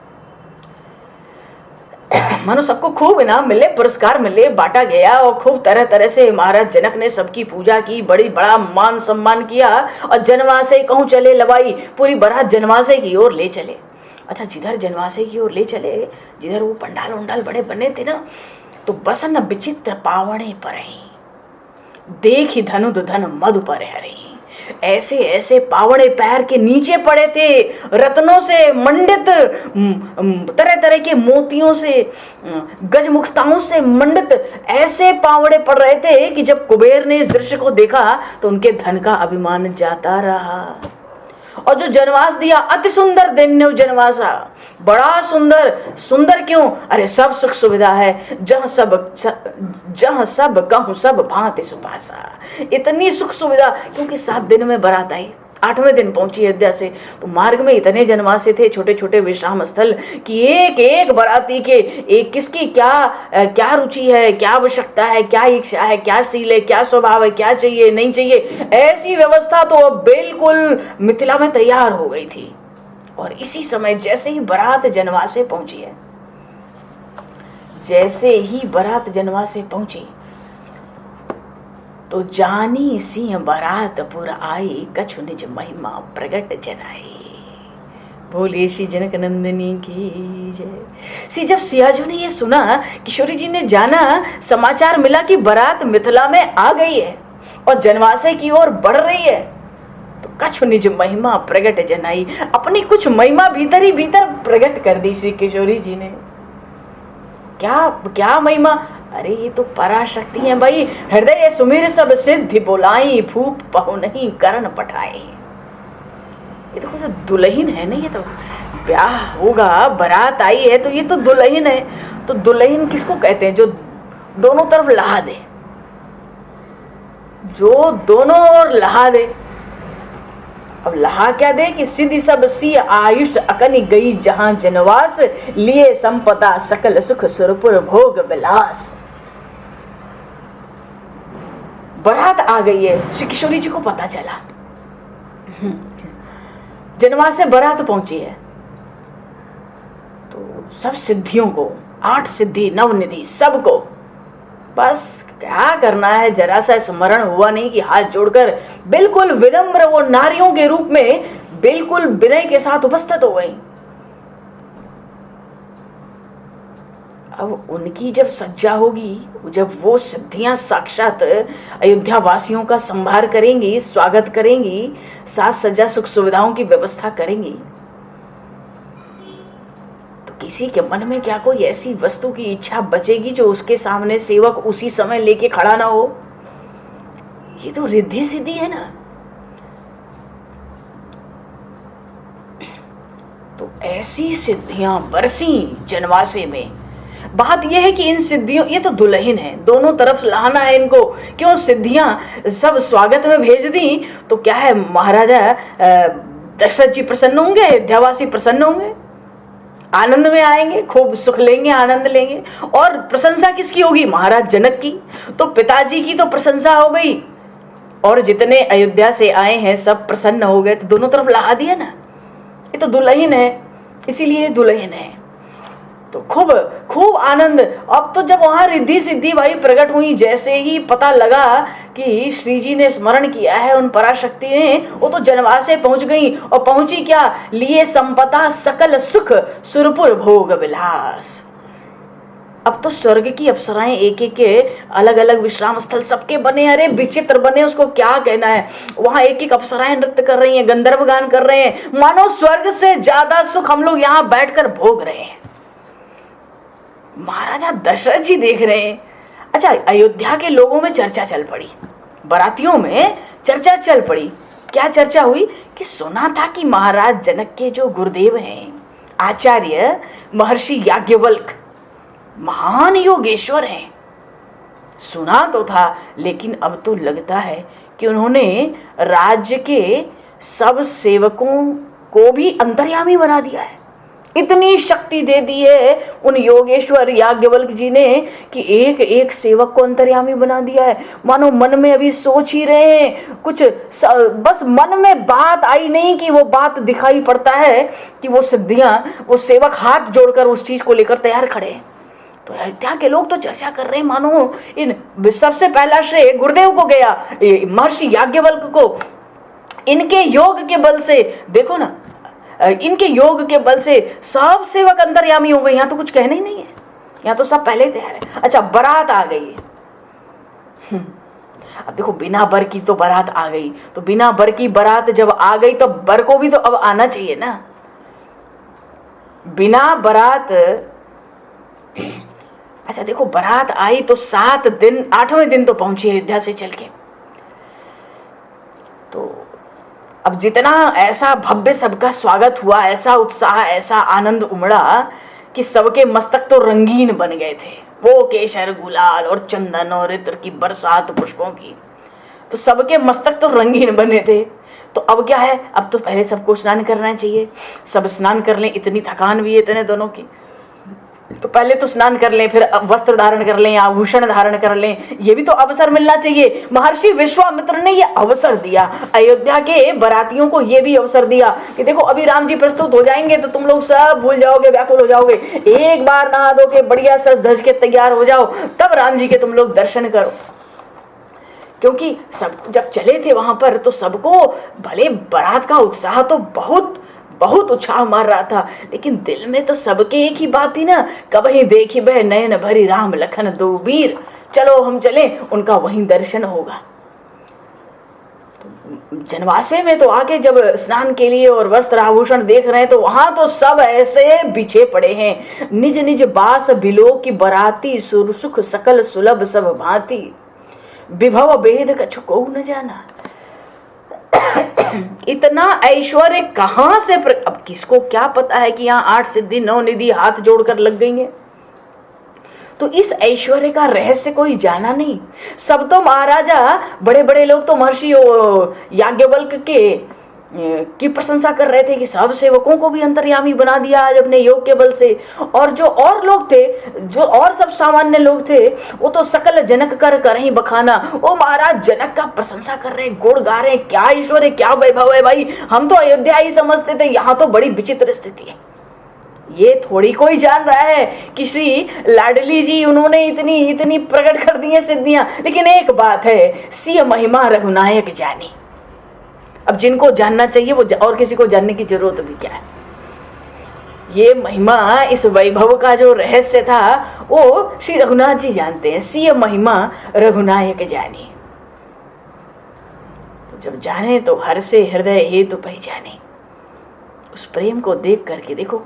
मानो सबको खूब इनाम मिले, पुरस्कार मिले, बांटा गया, और खूब तरह तरह से महाराज जनक ने सबकी पूजा की, बड़ा मान सम्मान किया, और जनवासे कहूं चले लवाई, पूरी बारात जनवासे की ओर ले चले। अच्छा, जिधर जनवासे की ओर ले चले, जिधर वो पंडाल उंडाल बड़े बने थे ना, तो बसन विचित्र पावणे परहीं, देखी धनुध धन मधु पर हरहीं। ऐसे ऐसे पावड़े पैर के नीचे पड़े थे, रत्नों से मंडित, तरह तरह के मोतियों से, गजमुक्ताओं से मंडित ऐसे पावड़े पड़ रहे थे कि जब कुबेर ने इस दृश्य को देखा तो उनके धन का अभिमान जाता रहा। और जो जनवास दिया, अति सुंदर दैन्य जनवासा, बड़ा सुंदर। सुंदर क्यों? अरे सब सुख सुविधा है, जहाँ सब कहूँ सब भांति सुपासा। इतनी सुख सुविधा, क्योंकि 7 दिन में बारात आई, 8वें दिन पहुंची अयोध्या से। तो मार्ग में इतने जनवासे थे, छोटे छोटे विश्राम स्थल, कि एक एक बाराती के एक किसकी क्या रुचि है, क्या आवश्यकता है, क्या इच्छा है, क्या शील है, क्या स्वभाव है, क्या चाहिए नहीं चाहिए, ऐसी व्यवस्था तो अब बिल्कुल मिथिला में तैयार हो गई थी। और इसी समय जैसे ही बारात जनवासे पहुंची है, जैसे ही बारात जनवासे पहुंची, तो जानी सिंह बारातपुर आई, कछु निज महिमा प्रगट जनाई। बोले श्री जनक नंदिनी की जय। सी जब सियाजू ने ये सुना, किशोरी जी ने जाना, समाचार मिला कि बारात मिथिला में आ गई है और जनवासे की ओर बढ़ रही है, तो कछु निज महिमा प्रगट जनाई, अपनी कुछ महिमा भीतर ही भीतर प्रकट कर दी श्री किशोरी जी ने। क्या महिमा? अरे ये तो पराशक्ति है भाई। हृदय सुमिर सब सिद्धि बोलाई, फूप पहु नहीं करण पठाए। ये देखो जो दुल्हन है ना, ये तो ब्याह होगा, बारात आई है, तो ये तो दुल्हन है। तो दुल्हन किसको कहते हैं? जो दोनों तरफ लहा दे, जो दोनों ओर लहा दे। अब लहा क्या दे कि सिद्धि सब सी आयुष अकनी गई, जहां जनवास लिए संपदा सकल सुख सुरपुर भोग विलास। बारात आ गई है, श्री किशोरी जी को पता चला, जनवास से बारात पहुंची है। तो सब सिद्धियों को, 8 सिद्धि नवनिधि सबको बस क्या करना है, जरा सा स्मरण हुआ नहीं कि हाथ जोड़कर बिल्कुल विनम्र वो नारियों के रूप में बिल्कुल विनय के साथ उपस्थित हो गई। अब उनकी जब सज्जा होगी, जब वो सिद्धियां साक्षात अयोध्या वासियों का संभार करेंगी, स्वागत करेंगी, साथ सज्जा सुख सुविधाओं की व्यवस्था करेंगी, तो किसी के मन में क्या कोई ऐसी वस्तु की इच्छा बचेगी जो उसके सामने सेवक उसी समय लेके खड़ा ना हो? ये तो रिद्धि सिद्धि है ना। तो ऐसी सिद्धियां बरसी जनवासे में। बात यह है कि इन सिद्धियों, ये तो दुल्हन है, दोनों तरफ लाना है इनको। क्यों? सिद्धियां सब स्वागत में भेज दी तो क्या है, महाराजा दशरथ जी प्रसन्न होंगे, अयोध्यावासी प्रसन्न होंगे, आनंद में आएंगे, खूब सुख लेंगे, आनंद लेंगे। और प्रशंसा किसकी होगी? महाराज जनक की। तो पिताजी की तो प्रशंसा हो गई, और जितने अयोध्या से आए हैं सब प्रसन्न हो गए। तो दोनों तरफ ला दिया ना। ये तो दुल्हन है, इसीलिए दुल्हन है। तो खूब खूब आनंद। अब तो जब वहां रिद्धि सिद्धि भाई प्रकट हुई, जैसे ही पता लगा कि श्री जी ने स्मरण किया है उन पराशक्ति ने, वो तो जनवासे पहुंच गई। और पहुंची क्या? लिए संपदा सकल सुख सुरपुर भोग विलास। अब तो स्वर्ग की अप्सराएं एक एक के अलग अलग विश्राम स्थल सबके बने, अरे विचित्र बने, उसको क्या कहना है। वहां एक एक अप्सराएं नृत्य कर रही हैं, गंधर्व गान कर रहे हैं, मानो स्वर्ग से ज्यादा सुख हम लोग यहाँ बैठकर भोग रहे हैं। महाराजा दशरथ जी देख रहे हैं। अच्छा, अयोध्या के लोगों में चर्चा चल पड़ी, बारातियों में चर्चा चल पड़ी। क्या चर्चा हुई कि सुना था कि महाराज जनक के जो गुरुदेव हैं आचार्य महर्षि याज्ञवल्क महान योगेश्वर हैं। सुना तो था, लेकिन अब तो लगता है कि उन्होंने राज्य के सब सेवकों को भी अंतर्यामी बना दिया है। इतनी शक्ति दे दी है उन योगेश्वर याज्ञवल्क जी ने कि एक एक सेवक को अंतर्यामी बना दिया है। मानो मन में अभी सोच ही रहे हैं कुछ, बस मन में बात आई नहीं कि वो बात दिखाई पड़ता है कि वो सिद्धियां, वो सेवक हाथ जोड़कर उस चीज को लेकर तैयार खड़े हैं। तो अयोध्या के लोग तो चर्चा कर रहे हैं, मानो इन सबसे पहला श्रेय गुरुदेव को गया, महर्षि याज्ञवल्क को। इनके योग के बल से, देखो ना, इनके योग के बल से सब सेवक अंतर्यामी हो गए। यहाँ तो कुछ कहना ही नहीं है, यहाँ तो सब पहले तैयार है। अच्छा, बारात आ गई है। अब देखो, बिना बर की तो बारात आ गई, तो बिना बर की बारात जब आ गई तो बर को भी तो अब आना चाहिए ना। बिना बारात, अच्छा देखो, बारात आई तो 7 दिन, 8वें दिन तो पहुंची अयोध्या से चल के। तो अब जितना ऐसा भव्य सबका स्वागत हुआ, ऐसा उत्साह, ऐसा आनंद उमड़ा कि सबके मस्तक तो रंगीन बन गए थे। वो केशर, गुलाल और चंदन और इत्र की बरसात पुष्पों की, तो सबके मस्तक तो रंगीन बने थे। तो अब क्या है, अब तो पहले सबको स्नान करना चाहिए। सब स्नान कर लें, इतनी थकान भी है इतने दोनों की, तो पहले तो स्नान कर लें, फिर वस्त्र धारण कर लें, आभूषण धारण कर लें। ये भी तो अवसर मिलना चाहिए। महर्षि विश्वामित्र ने ये अवसर दिया, अयोध्या के बरातियों को ये भी अवसर दिया कि देखो, अभी राम जी प्रस्तुत हो जाएंगे तो तुम लोग सब भूल जाओगे, व्याकुल हो जाओगे। एक बार नहा धो के बढ़िया सज धज के तैयार हो जाओ, तब राम जी के तुम लोग दर्शन करो। क्योंकि सब जब चले थे वहां पर तो सबको, भले बारात का उत्साह तो बहुत बहुत उछाह मार रहा था, लेकिन दिल में तो सबके एक ही बात थी ना, कभी देखी बह नयन भरी राम लखन दो वीर, चलो हम चले, उनका वहीं दर्शन होगा। तो जनवासे में तो आके जब स्नान के लिए और वस्त्र आभूषण देख रहे हैं तो वहां तो सब ऐसे बिछे पड़े हैं। निज निज बास बिलो की बराती, सुर सुख सकल सुलभ सब भांति, विभव भेद कछु को न जाना। इतना ऐश्वर्य कहां से अब किसको क्या पता है कि यहाँ 8 सिद्धि 9 निधि हाथ जोड़कर लग गई है। तो इस ऐश्वर्य का रहस्य कोई जाना नहीं। सब तो महाराजा, बड़े बड़े लोग तो महर्षि याज्ञवल्क की प्रशंसा कर रहे थे कि सब सेवकों को भी अंतर्यामी बना दिया आज अपने योग के बल से। और जो और लोग थे, जो और सब सामान्य लोग थे, वो तो सकल जनक कर ही बखाना, वो महाराज जनक का प्रशंसा कर रहे, गुण गा रहे। क्या ईश्वर है, क्या वैभव है भाई, हम तो अयोध्या ही समझते थे, यहाँ तो बड़ी विचित्र स्थिति है। ये थोड़ी कोई जान रहा है कि श्री लाडली जी उन्होंने इतनी इतनी प्रकट कर दी है सिद्धियां। लेकिन एक बात है, सिय महिमा रघुनायक जानी। अब जिनको जानना चाहिए वो और किसी को जानने की जरूरत भी क्या है। ये महिमा, इस वैभव का जो रहस्य था वो श्री रघुनाथ जी जानते हैं। सिय महिमा रघुनायक जानी। तो जब जाने तो हर से हृदय हेतु पहचाने। उस प्रेम को देख करके देखो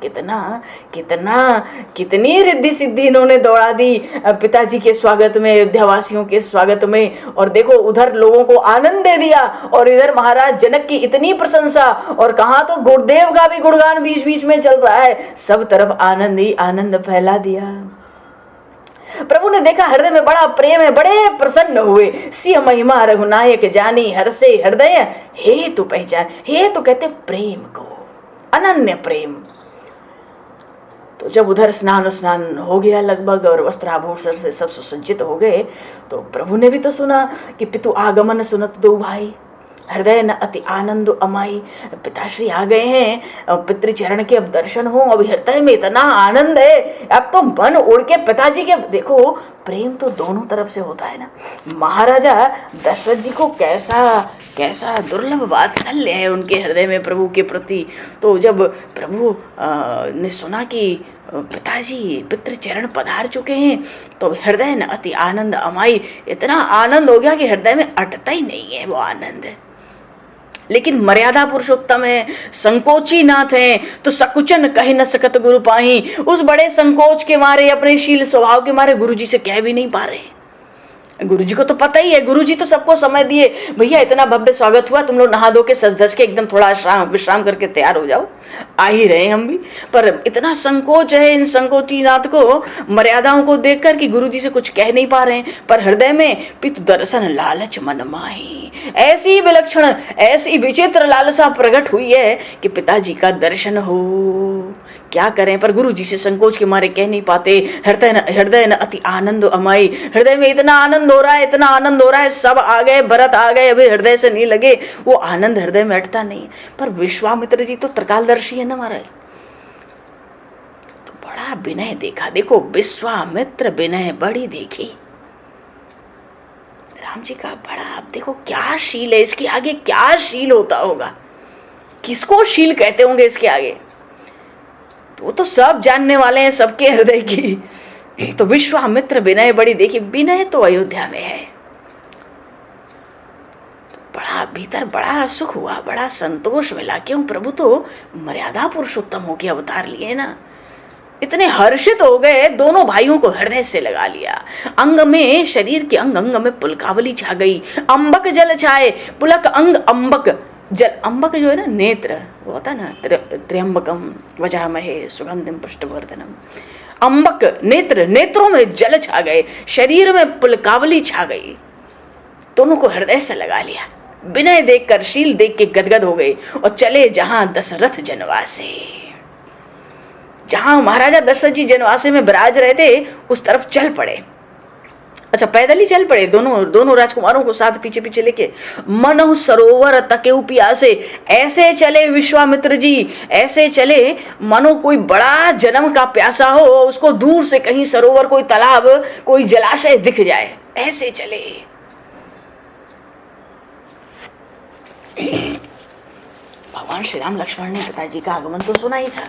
कितनी रिद्धि सिद्धि इन्होंने दौड़ा दी पिताजी के स्वागत में, अयोध्या वासियों के स्वागत में। और देखो, उधर लोगों को आनंद दे दिया और इधर महाराज जनक की इतनी प्रशंसा, और कहाँ तो गुरुदेव का भी गुणगान बीच बीच में चल रहा है। सब तरफ आनंद ही आनंद फैला दिया। प्रभु ने देखा हृदय में बड़ा प्रेम है, बड़े प्रसन्न हुए। सिय महिमा रघुनायक जानी, हर से हृदय हेतु पहचान। हेतु कहते प्रेम को, अनन्य प्रेम। तो जब उधर स्नान हो गया लगभग और वस्त्राभूषण से सब सुसज्जित हो गए, तो प्रभु ने भी तो सुना कि पितु आगमन सुनत दो भाई, हृदय न अति आनंद अमाई। पिताश्री आ गए हैं, पितृचरण के अब दर्शन हो, अब हृदय में इतना आनंद है, अब तो मन उड़ के पिताजी के। देखो, प्रेम तो दोनों तरफ से होता है ना। महाराजा दशरथ जी को कैसा दुर्लभ वात्सल्य है उनके हृदय में प्रभु के प्रति। तो जब प्रभु ने सुना कि पिताजी पितृचरण पधार चुके हैं, तो हृदय न अति आनंद अमाई, इतना आनंद हो गया कि हृदय में अटता ही नहीं है वो आनंद। लेकिन मर्यादा पुरुषोत्तम है, संकोची नाथ है, तो सकुचन कह न सकत गुरु पाही। उस बड़े संकोच के मारे, अपने शील स्वभाव के मारे गुरु जी से कह भी नहीं पा रहे। गुरु जी को तो पता ही है, गुरु जी तो सबको समय दिए, भैया इतना भव्य स्वागत हुआ, तुम लोग नहा धो के सज धज के एकदम थोड़ा विश्राम करके तैयार हो जाओ, आ ही रहे हम भी। पर इतना संकोच है इन संकोची नाथ को, मर्यादाओं को देखकर कि गुरु जी से कुछ कह नहीं पा रहे हैं। पर हृदय में पितु दर्शन लालच मन माही, ऐसी विलक्षण, ऐसी विचित्र लालसा प्रकट हुई है कि पिताजी का दर्शन हो। क्या करें, पर गुरु जी से संकोच के मारे कह नहीं पाते। हृदय न अति आनंद अमाई, हृदय में इतना आनंद हो रहा है, इतना आनंद हो रहा है, सब आ गए, भरत आ गए, अभी हृदय से नहीं लगे, वो आनंद हृदय में अटता नहीं। पर विश्वामित्र जी तो त्रिकालदर्शी है ना महाराज, तो बड़ा विनय देखा। देखो विश्वामित्र विनय बड़ी देखी राम जी का बड़ा। अब देखो क्या शील है इसके आगे, क्या शील होता होगा, किसको शील कहते होंगे इसके आगे, तो वो तो सब जानने वाले हैं, सबके हृदय की। तो विश्वामित्र विनय बड़ी देखी। विनय तो अयोध्या में है, तो बड़ा भीतर बड़ा सुख हुआ, बड़ा संतोष मिला। क्यों, प्रभु तो मर्यादा पुरुषोत्तम होके अवतार लिए ना। इतने हर्षित हो गए, दोनों भाइयों को हृदय से लगा लिया। अंग में, शरीर के अंग अंग में पुलकावली छा गई, अंबक जल छाए, पुलक अंग अंबक जल। अंबक जो है ना नेत्र, वो होता है ना, त्र्यंबकम वजामहे सुगंधिम पुष्टवर्धनम। अंबक नेत्र, नेत्रों में जल छा गए, शरीर में पुलकावली छा गई, दोनों को हृदय से लगा लिया। विनय देखकर, शील देख के गदगद हो गए और चले जहां दशरथ जनवासे। जहां महाराजा दशरथ जी जनवासे में विराज रहे थे उस तरफ चल पड़े। अच्छा, पैदल ही चल पड़े, दोनों राजकुमारों को साथ पीछे पीछे लेके। मनहु सरोवर तकेउ पियासे, ऐसे चले विश्वामित्र जी, ऐसे चले मानो कोई बड़ा जन्म का प्यासा हो, उसको दूर से कहीं सरोवर, कोई तालाब, कोई जलाशय दिख जाए, ऐसे चले। भगवान श्री राम लक्ष्मण ने पिताजी का आगमन तो सुना ही था,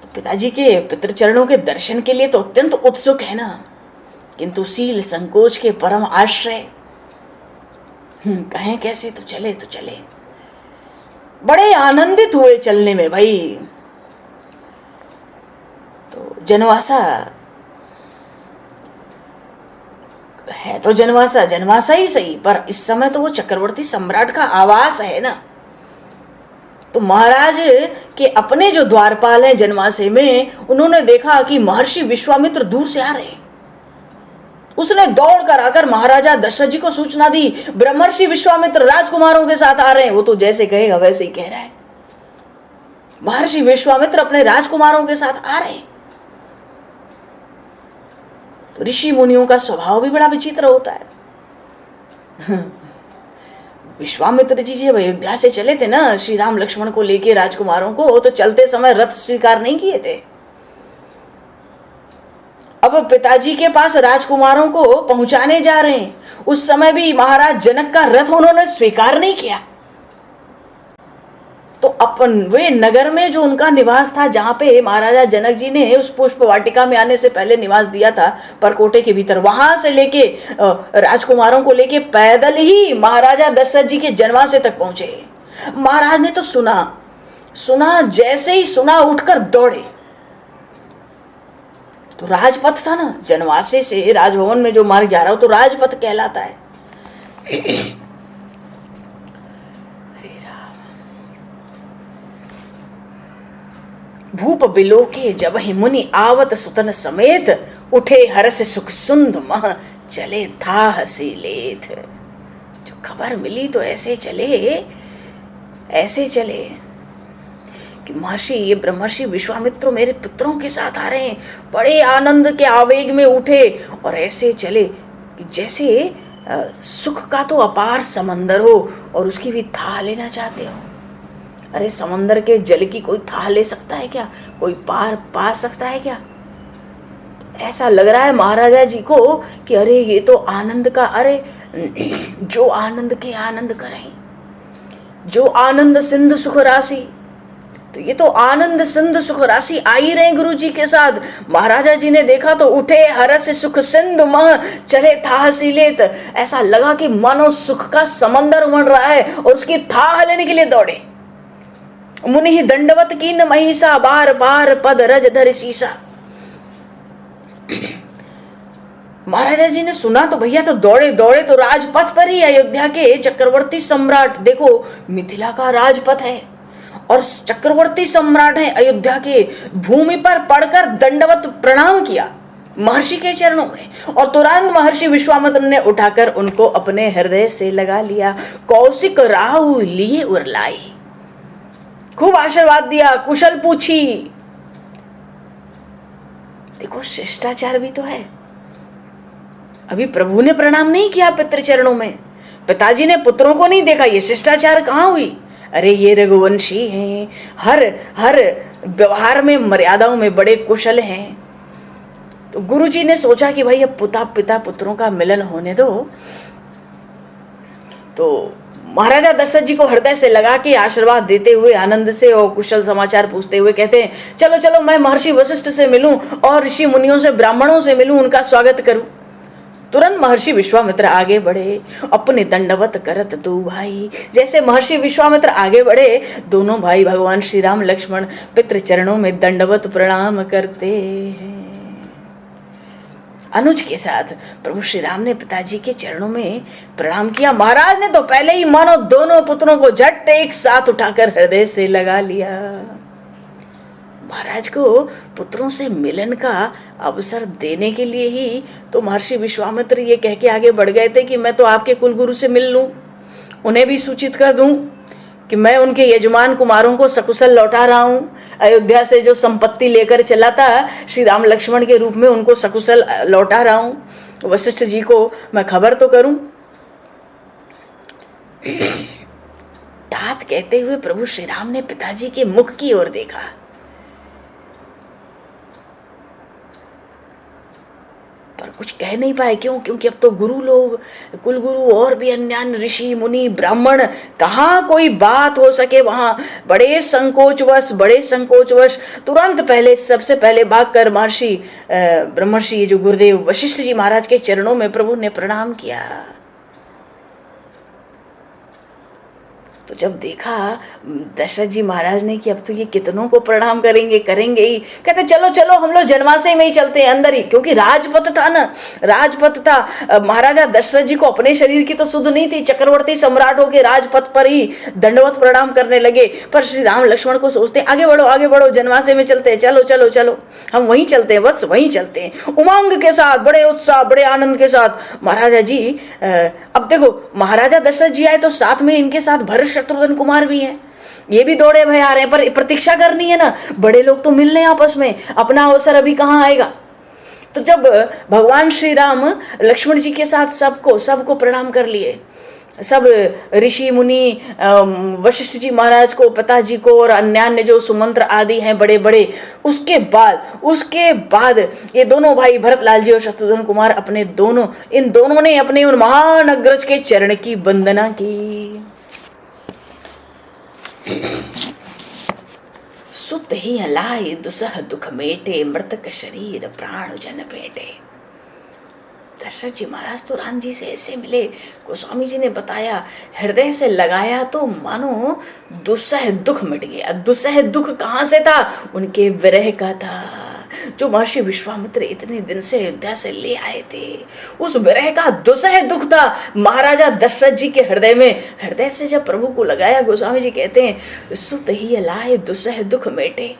तो पिताजी के पितृचरणों के दर्शन के लिए तो अत्यंत उत्सुक है ना, किंतु शील संकोच के परम आश्रय, कहें कैसे, तो चले तो चले। बड़े आनंदित हुए चलने में भाई। तो जनवासा है, तो जनवासा ही सही, पर इस समय तो वो चक्रवर्ती सम्राट का आवास है ना। तो महाराज के अपने जो द्वारपाल हैं जनवासे में, उन्होंने देखा कि महर्षि विश्वामित्र दूर से आ रहे। उसने दौड़ कर आकर महाराजा दशरथ जी को सूचना दी, ब्रह्मर्षि विश्वामित्र राजकुमारों के साथ आ रहे हैं। वो तो जैसे कहेगा वैसे ही कह रहा है, महर्षि विश्वामित्र अपने राजकुमारों के साथ आ रहे हैं। तो ऋषि मुनियों का स्वभाव भी बड़ा विचित्र होता है। विश्वामित्र जी जब अयोध्या से चले थे ना, श्री राम लक्ष्मण को लेके राजकुमारों को, तो चलते समय रथ स्वीकार नहीं किए थे। अब पिताजी के पास राजकुमारों को पहुंचाने जा रहे हैं, उस समय भी महाराज जनक का रथ उन्होंने स्वीकार नहीं किया। तो अपन वे नगर में जो उनका निवास था, जहां पे महाराजा जनक जी ने उस पुष्प वाटिका में आने से पहले निवास दिया था, परकोटे के भीतर, वहां से लेके राजकुमारों को लेके पैदल ही महाराजा दशरथ जी के जनवासे तक पहुंचे। महाराज ने तो सुना, जैसे ही सुना उठकर दौड़े। तो राजपथ था ना, जनवासे से राजभवन में जो मार्ग जा रहा हो तो राजपथ कहलाता है। हरे राम। भूप बिलोके जब ही मुनि आवत सुतन समेत, उठे हर्ष सुख सुंद मह चले था हसी लेथ। जो खबर मिली तो ऐसे चले कि महर्षि, ये ब्रह्मर्षि विश्वामित्र मेरे पुत्रों के साथ आ रहे हैं। बड़े आनंद के आवेग में उठे और ऐसे चले कि जैसे सुख का तो अपार समंदर हो और उसकी भी थाह लेना चाहते हो। अरे समंदर के जल की कोई थाह ले सकता है क्या? कोई पार पा सकता है क्या? ऐसा लग रहा है महाराजा जी को कि अरे ये तो आनंद का, अरे जो आनंद के आनंद करें, जो आनंद सिंधु सुख राशि, तो ये तो आनंद सिंधु सुख राशि आ ही रहे गुरु जी के साथ। महाराजा जी ने देखा तो उठे हरस सुख सिंधु मह चले था लेत। ऐसा लगा कि मानो सुख का समंदर उमड़ रहा है और उसकी था लेने के लिए दौड़े। मुनि ही दंडवत की न महिषा बार बार पद रज धर शीशा। महाराजा जी ने सुना तो भैया तो दौड़े दौड़े तो राजपथ पर ही अयोध्या के चक्रवर्ती सम्राट, देखो मिथिला का राजपथ है और चक्रवर्ती सम्राट है अयोध्या के, भूमि पर पड़कर दंडवत प्रणाम किया महर्षि के चरणों में और तुरंत महर्षि विश्वामित्र ने उठाकर उनको अपने हृदय से लगा लिया। कौशिक राहु लिए उरलाई, खूब आशीर्वाद दिया, कुशल पूछी। देखो शिष्टाचार भी तो है। अभी प्रभु ने प्रणाम नहीं किया पितृ चरणों में, पिताजी ने पुत्रों को नहीं देखा, ये शिष्टाचार कहाँ हुई? अरे ये रघुवंशी हैं, हर हर व्यवहार में मर्यादाओं में बड़े कुशल हैं। तो गुरुजी ने सोचा कि भाई अब पिता पुत्रों का मिलन होने दो। तो महाराजा दशरथ जी को हृदय से लगा के आशीर्वाद देते हुए आनंद से और कुशल समाचार पूछते हुए कहते हैं, चलो चलो मैं महर्षि वशिष्ठ से मिलूं और ऋषि मुनियों से ब्राह्मणों से मिलूं, उनका स्वागत करूं। तुरंत महर्षि विश्वामित्र आगे बढ़े, अपने दंडवत करत दो भाई। जैसे महर्षि विश्वामित्र आगे बढ़े, दोनों भाई भगवान श्री राम लक्ष्मण पितृ चरणों में दंडवत प्रणाम करते हैं। अनुज के साथ प्रभु श्री राम ने पिताजी के चरणों में प्रणाम किया। महाराज ने तो पहले ही मानो दोनों पुत्रों को झट एक साथ उठाकर हृदय से लगा लिया। महाराज को पुत्रों से मिलन का अवसर देने के लिए ही तो महर्षि विश्वामित्र ये कह के आगे बढ़ गए थे कि मैं तो आपके कुलगुरु से मिल लूं, उन्हें भी सूचित कर दूं कि मैं उनके यजमान कुमारों को सकुशल लौटा रहा हूं। अयोध्या से जो संपत्ति लेकर चला था श्री राम लक्ष्मण के रूप में उनको सकुशल लौटा रहा हूं। वशिष्ठ जी को मैं खबर तो करूं। तात कहते हुए प्रभु श्री राम ने पिताजी के मुख की ओर देखा। पर कुछ कह नहीं पाए। क्यों? क्योंकि अब तो गुरु लोग, कुलगुरु और भी अन्य ऋषि मुनि ब्राह्मण, कहाँ कोई बात हो सके वहां। बड़े संकोचवश तुरंत सबसे पहले भागकर महर्षि ब्रह्मर्षि ये जो गुरुदेव वशिष्ठ जी महाराज के चरणों में प्रभु ने प्रणाम किया। तो जब देखा दशरथ जी महाराज ने कि अब तो ये कितनों को प्रणाम करेंगे ही, कहते चलो चलो हम लोग जनवासे में ही चलते हैं अंदर ही, क्योंकि राजपथ था ना, राजपथ था। महाराजा दशरथ जी को अपने शरीर की तो सुध नहीं थी, चक्रवर्ती सम्राटों के राजपथ पर ही दंडवत प्रणाम करने लगे। पर श्री राम लक्ष्मण को सोचते आगे बढ़ो जनवासे में चलते हैं, चलो हम वहीं चलते हैं, बस वहीं चलते हैं। उमंग के साथ, बड़े उत्साह, बड़े आनंद के साथ महाराजा जी, अब देखो महाराजा दशरथ जी आए तो साथ में इनके साथ भरत शत्रुघ्न कुमार भी हैं, ये भी दौड़े भय आ रहे हैं। पर प्रतीक्षा करनी है ना, बड़े लोग तो मिल रहे हैं आपस में, अपना अवसर अभी कहाँ आएगा। तो जब भगवान श्री राम लक्ष्मण जी के साथ सबको प्रणाम कर लिए, सब ऋषि मुनि, वशिष्ठ जी महाराज को, पिताजी को और अन्य जो सुमंत्र आदि हैं बड़े बड़े, उसके बाद ये दोनों भाई भरत लाल जी और शत्रुघ्न कुमार इन दोनों ने अपने उन महान अग्रज के चरण की वंदना की। सुत ही हलाए दुसह दुख मेटे, मृतक शरीर प्राण जन भेटे। दशरथ जी महाराज तो राम जी से ऐसे मिले, गोस्वामी जी ने बताया, हृदय से लगाया तो मानो दुसह दुख मिट गया। दुसह दुख कहाँ से था? उनके विरह का था, जो महर्षि विश्वामित्र इतने दिन से अयोध्या से ले आए थे। उस विरह का दुसह दुख था महाराजा दशरथ जी के हृदय में। हृदय से जब प्रभु को लगाया, गोस्वामी जी कहते हैं, सुत ही लाए दुसह दुख मेटे।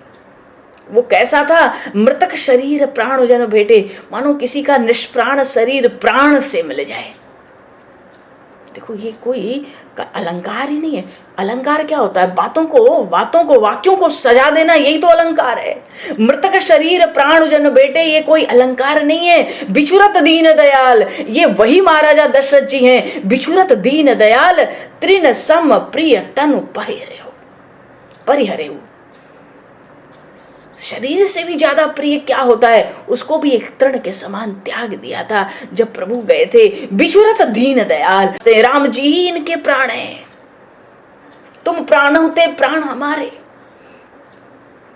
वो कैसा था? मृतक शरीर प्राण जन भेटे, मानो किसी का निष्प्राण शरीर प्राण से मिल जाए। देखो ये कोई अलंकार ही नहीं है। अलंकार क्या होता है? बातों को वाक्यों को सजा देना, यही तो अलंकार है। मृतक शरीर प्राण जन बेटे, ये कोई अलंकार नहीं है। बिछुरत दीन दयाल, ये वही महाराजा दशरथ जी हैं। बिछुरत दीन दयाल, तृण सम प्रिय तनु परिहरे हो। शरीर से भी ज्यादा प्रिय क्या होता है, उसको भी एक तृण के समान त्याग दिया था जब प्रभु गए थे। बिछुरत दीन दयाल, राम जी ही इनके प्राण हैं। तुम प्राण होते प्राण हमारे।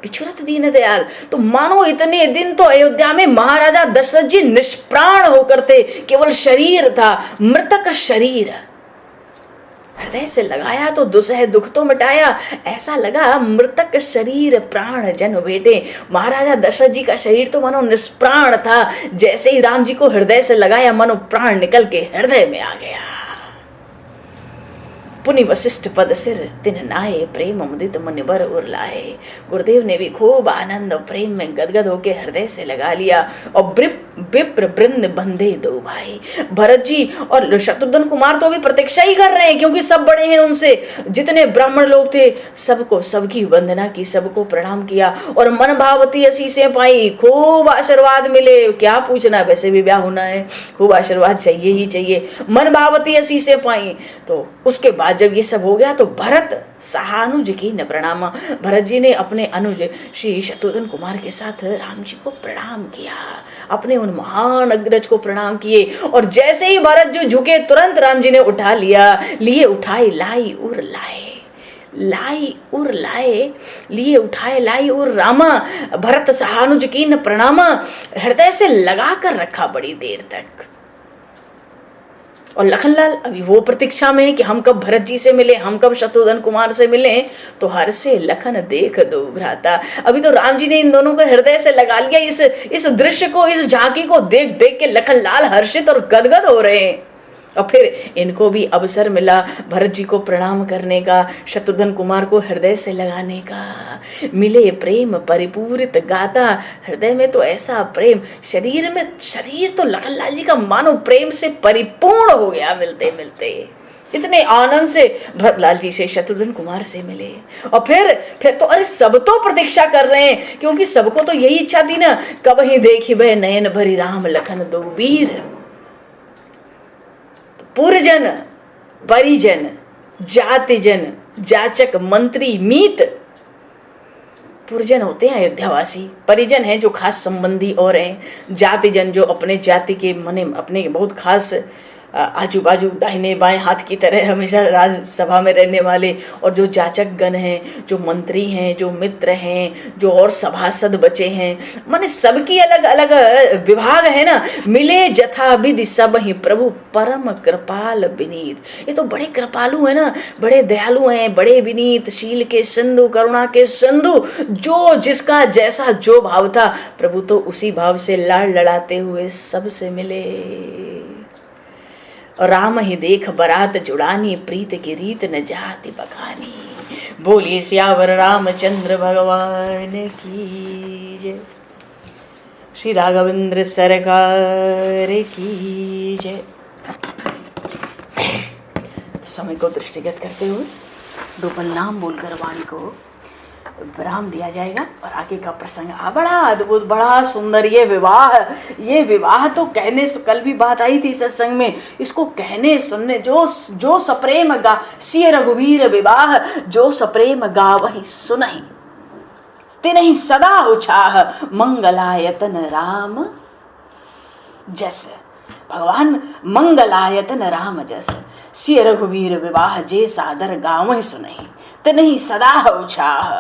पिछुरत दीन दयाल। तो मानो इतने दिन तो अयोध्या में महाराजा दशरथ जी निष्प्राण होकर थे, केवल शरीर था, मृतक शरीर। हृदय से लगाया तो दुसह दुख तो मिटाया, ऐसा लगा मृतक शरीर प्राण जन बेटे। महाराजा दशरथ जी का शरीर तो मानो निष्प्राण था, जैसे ही राम जी को हृदय से लगाया मानो प्राण निकल के हृदय में आ गया। पुनि वशिष्ठ पद सिर तिन नाये, प्रेम मुदित मुनिबर उर लाए। गुरुदेव ने भी खूब आनंद और प्रेम में गदगद होकर हृदय से लगा लिया। और विप्र वृंद बंधे दो भाई, भरत जी और शत्रुघ्न कुमार तो भी प्रतीक्षा ही कर रहे हैं, क्योंकि सब बड़े हैं उनसे। जितने ब्राह्मण लोग थे सबको सबकी वंदना की, सबको प्रणाम किया और मन भावती आशीषें पाई, खूब आशीर्वाद मिले। क्या पूछना, वैसे भी ब्याह होना है, खूब आशीर्वाद चाहिए ही चाहिए। मन भावती आशीषें पाई। तो उसके बाद जब ये सब हो गया तो भरत सहानुज की न प्रणाम, भरत जी ने अपने अनुज श्री शत्रुघ्न कुमार के साथ राम जी को प्रणाम किया, अपने उन महान अग्रज को प्रणाम किए। और जैसे ही भरत जो झुके तुरंत राम जी ने उठा लिया, लिए उठाए लाई उर लाए, लाई उर लाए, लिए उठाए लाई उर रामा। भरत सहानुज की न प्रणामा, हृदय से लगा कर रखा बड़ी देर तक। और लखनलाल अभी वो प्रतीक्षा में है कि हम कब भरत जी से मिले, हम कब शत्रुघ्न कुमार से मिले। तो हर से लखन देख दो भ्राता, अभी तो राम जी ने इन दोनों को हृदय से लगा लिया। इस दृश्य को, इस झांकी को देख देख के लखनलाल हर्षित और गदगद हो रहे हैं। और फिर इनको भी अवसर मिला भरत जी को प्रणाम करने का, शत्रुघ्न कुमार को हृदय से लगाने का। मिले प्रेम परिपूरित गाता, हृदय में तो ऐसा प्रेम, शरीर तो लखनलाल जी का मानो प्रेम से परिपूर्ण हो गया मिलते मिलते। इतने आनंद से भरतलाल जी से, शत्रुघ्न कुमार से मिले। और फिर तो अरे सब तो प्रतीक्षा कर रहे हैं, क्योंकि सबको तो यही इच्छा थी ना, कब ही देखी बे नयन भरी राम लखन दो वीर। पुरजन परिजन जातिजन जाचक मंत्री मीत। पुरजन होते हैं अयोध्यावासी, परिजन हैं जो खास संबंधी और हैं, जातिजन जो अपने जाति के मने अपने बहुत खास आजू बाजू दाहिने बाएं हाथ की तरह हमेशा राज्यसभा में रहने वाले, और जो जाचक गण हैं, जो मंत्री हैं, जो मित्र हैं, जो और सभासद बचे हैं, माने सबकी अलग अलग विभाग है ना। मिले जथा विधि सब ही प्रभु परम कृपाल विनीत। ये तो बड़े कृपालु है ना, बड़े दयालु हैं, बड़े विनीत, शील के सिंधु, करुणा के सिंधु। जो जिसका जैसा जो भाव था, प्रभु तो उसी भाव से लाड़ लड़ाते हुए सबसे मिले। और राम ही देख बरात जुड़ानी, प्रीत की रीत न जाति बखानी। बोलिए सियावर रामचंद्र भगवान की जय, श्री राघवेंद्र सरकार की जय। समय को दृष्टिगत करते हुए दोपल नाम बोलकर वाणी को विराम दिया जाएगा और आगे का प्रसंग बड़ा अद्भुत, बड़ा सुंदर। ये विवाह तो कहने, कल भी बात आई थी सत्संग में, इसको कहने सुनने जो सप्रेम गा सिय रघुवीर विवाह, जो सप्रेम गा वही सुनहि तिनहि सदा उछाह, मंगलायतन राम जस। भगवान मंगलायतन राम जस, सिय रघुवीर विवाह, जे सादर गावहि सुनहि तिनहि सदा उछाह।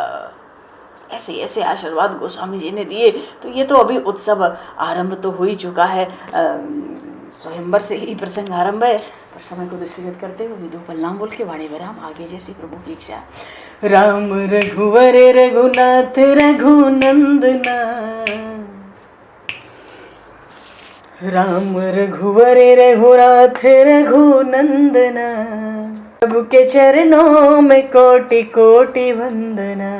ऐसे ऐसे आशीर्वाद गोस्वामी जी ने दिए। तो ये तो अभी उत्सव आरंभ तो हो ही चुका है, स्वयंवर से ही प्रसंग आरंभ है। पर समय को दृष्टिगत करते हुए विधु नाम बोल के वाणी विराम, आगे जैसी प्रभु की इच्छा। राम रघुवर रघुनाथ रघुनंदना, राम रघुवर रघुनाथ रघुनंदना, प्रभु के चरणों में कोटि कोटि वंदना।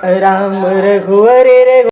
राम रघुवर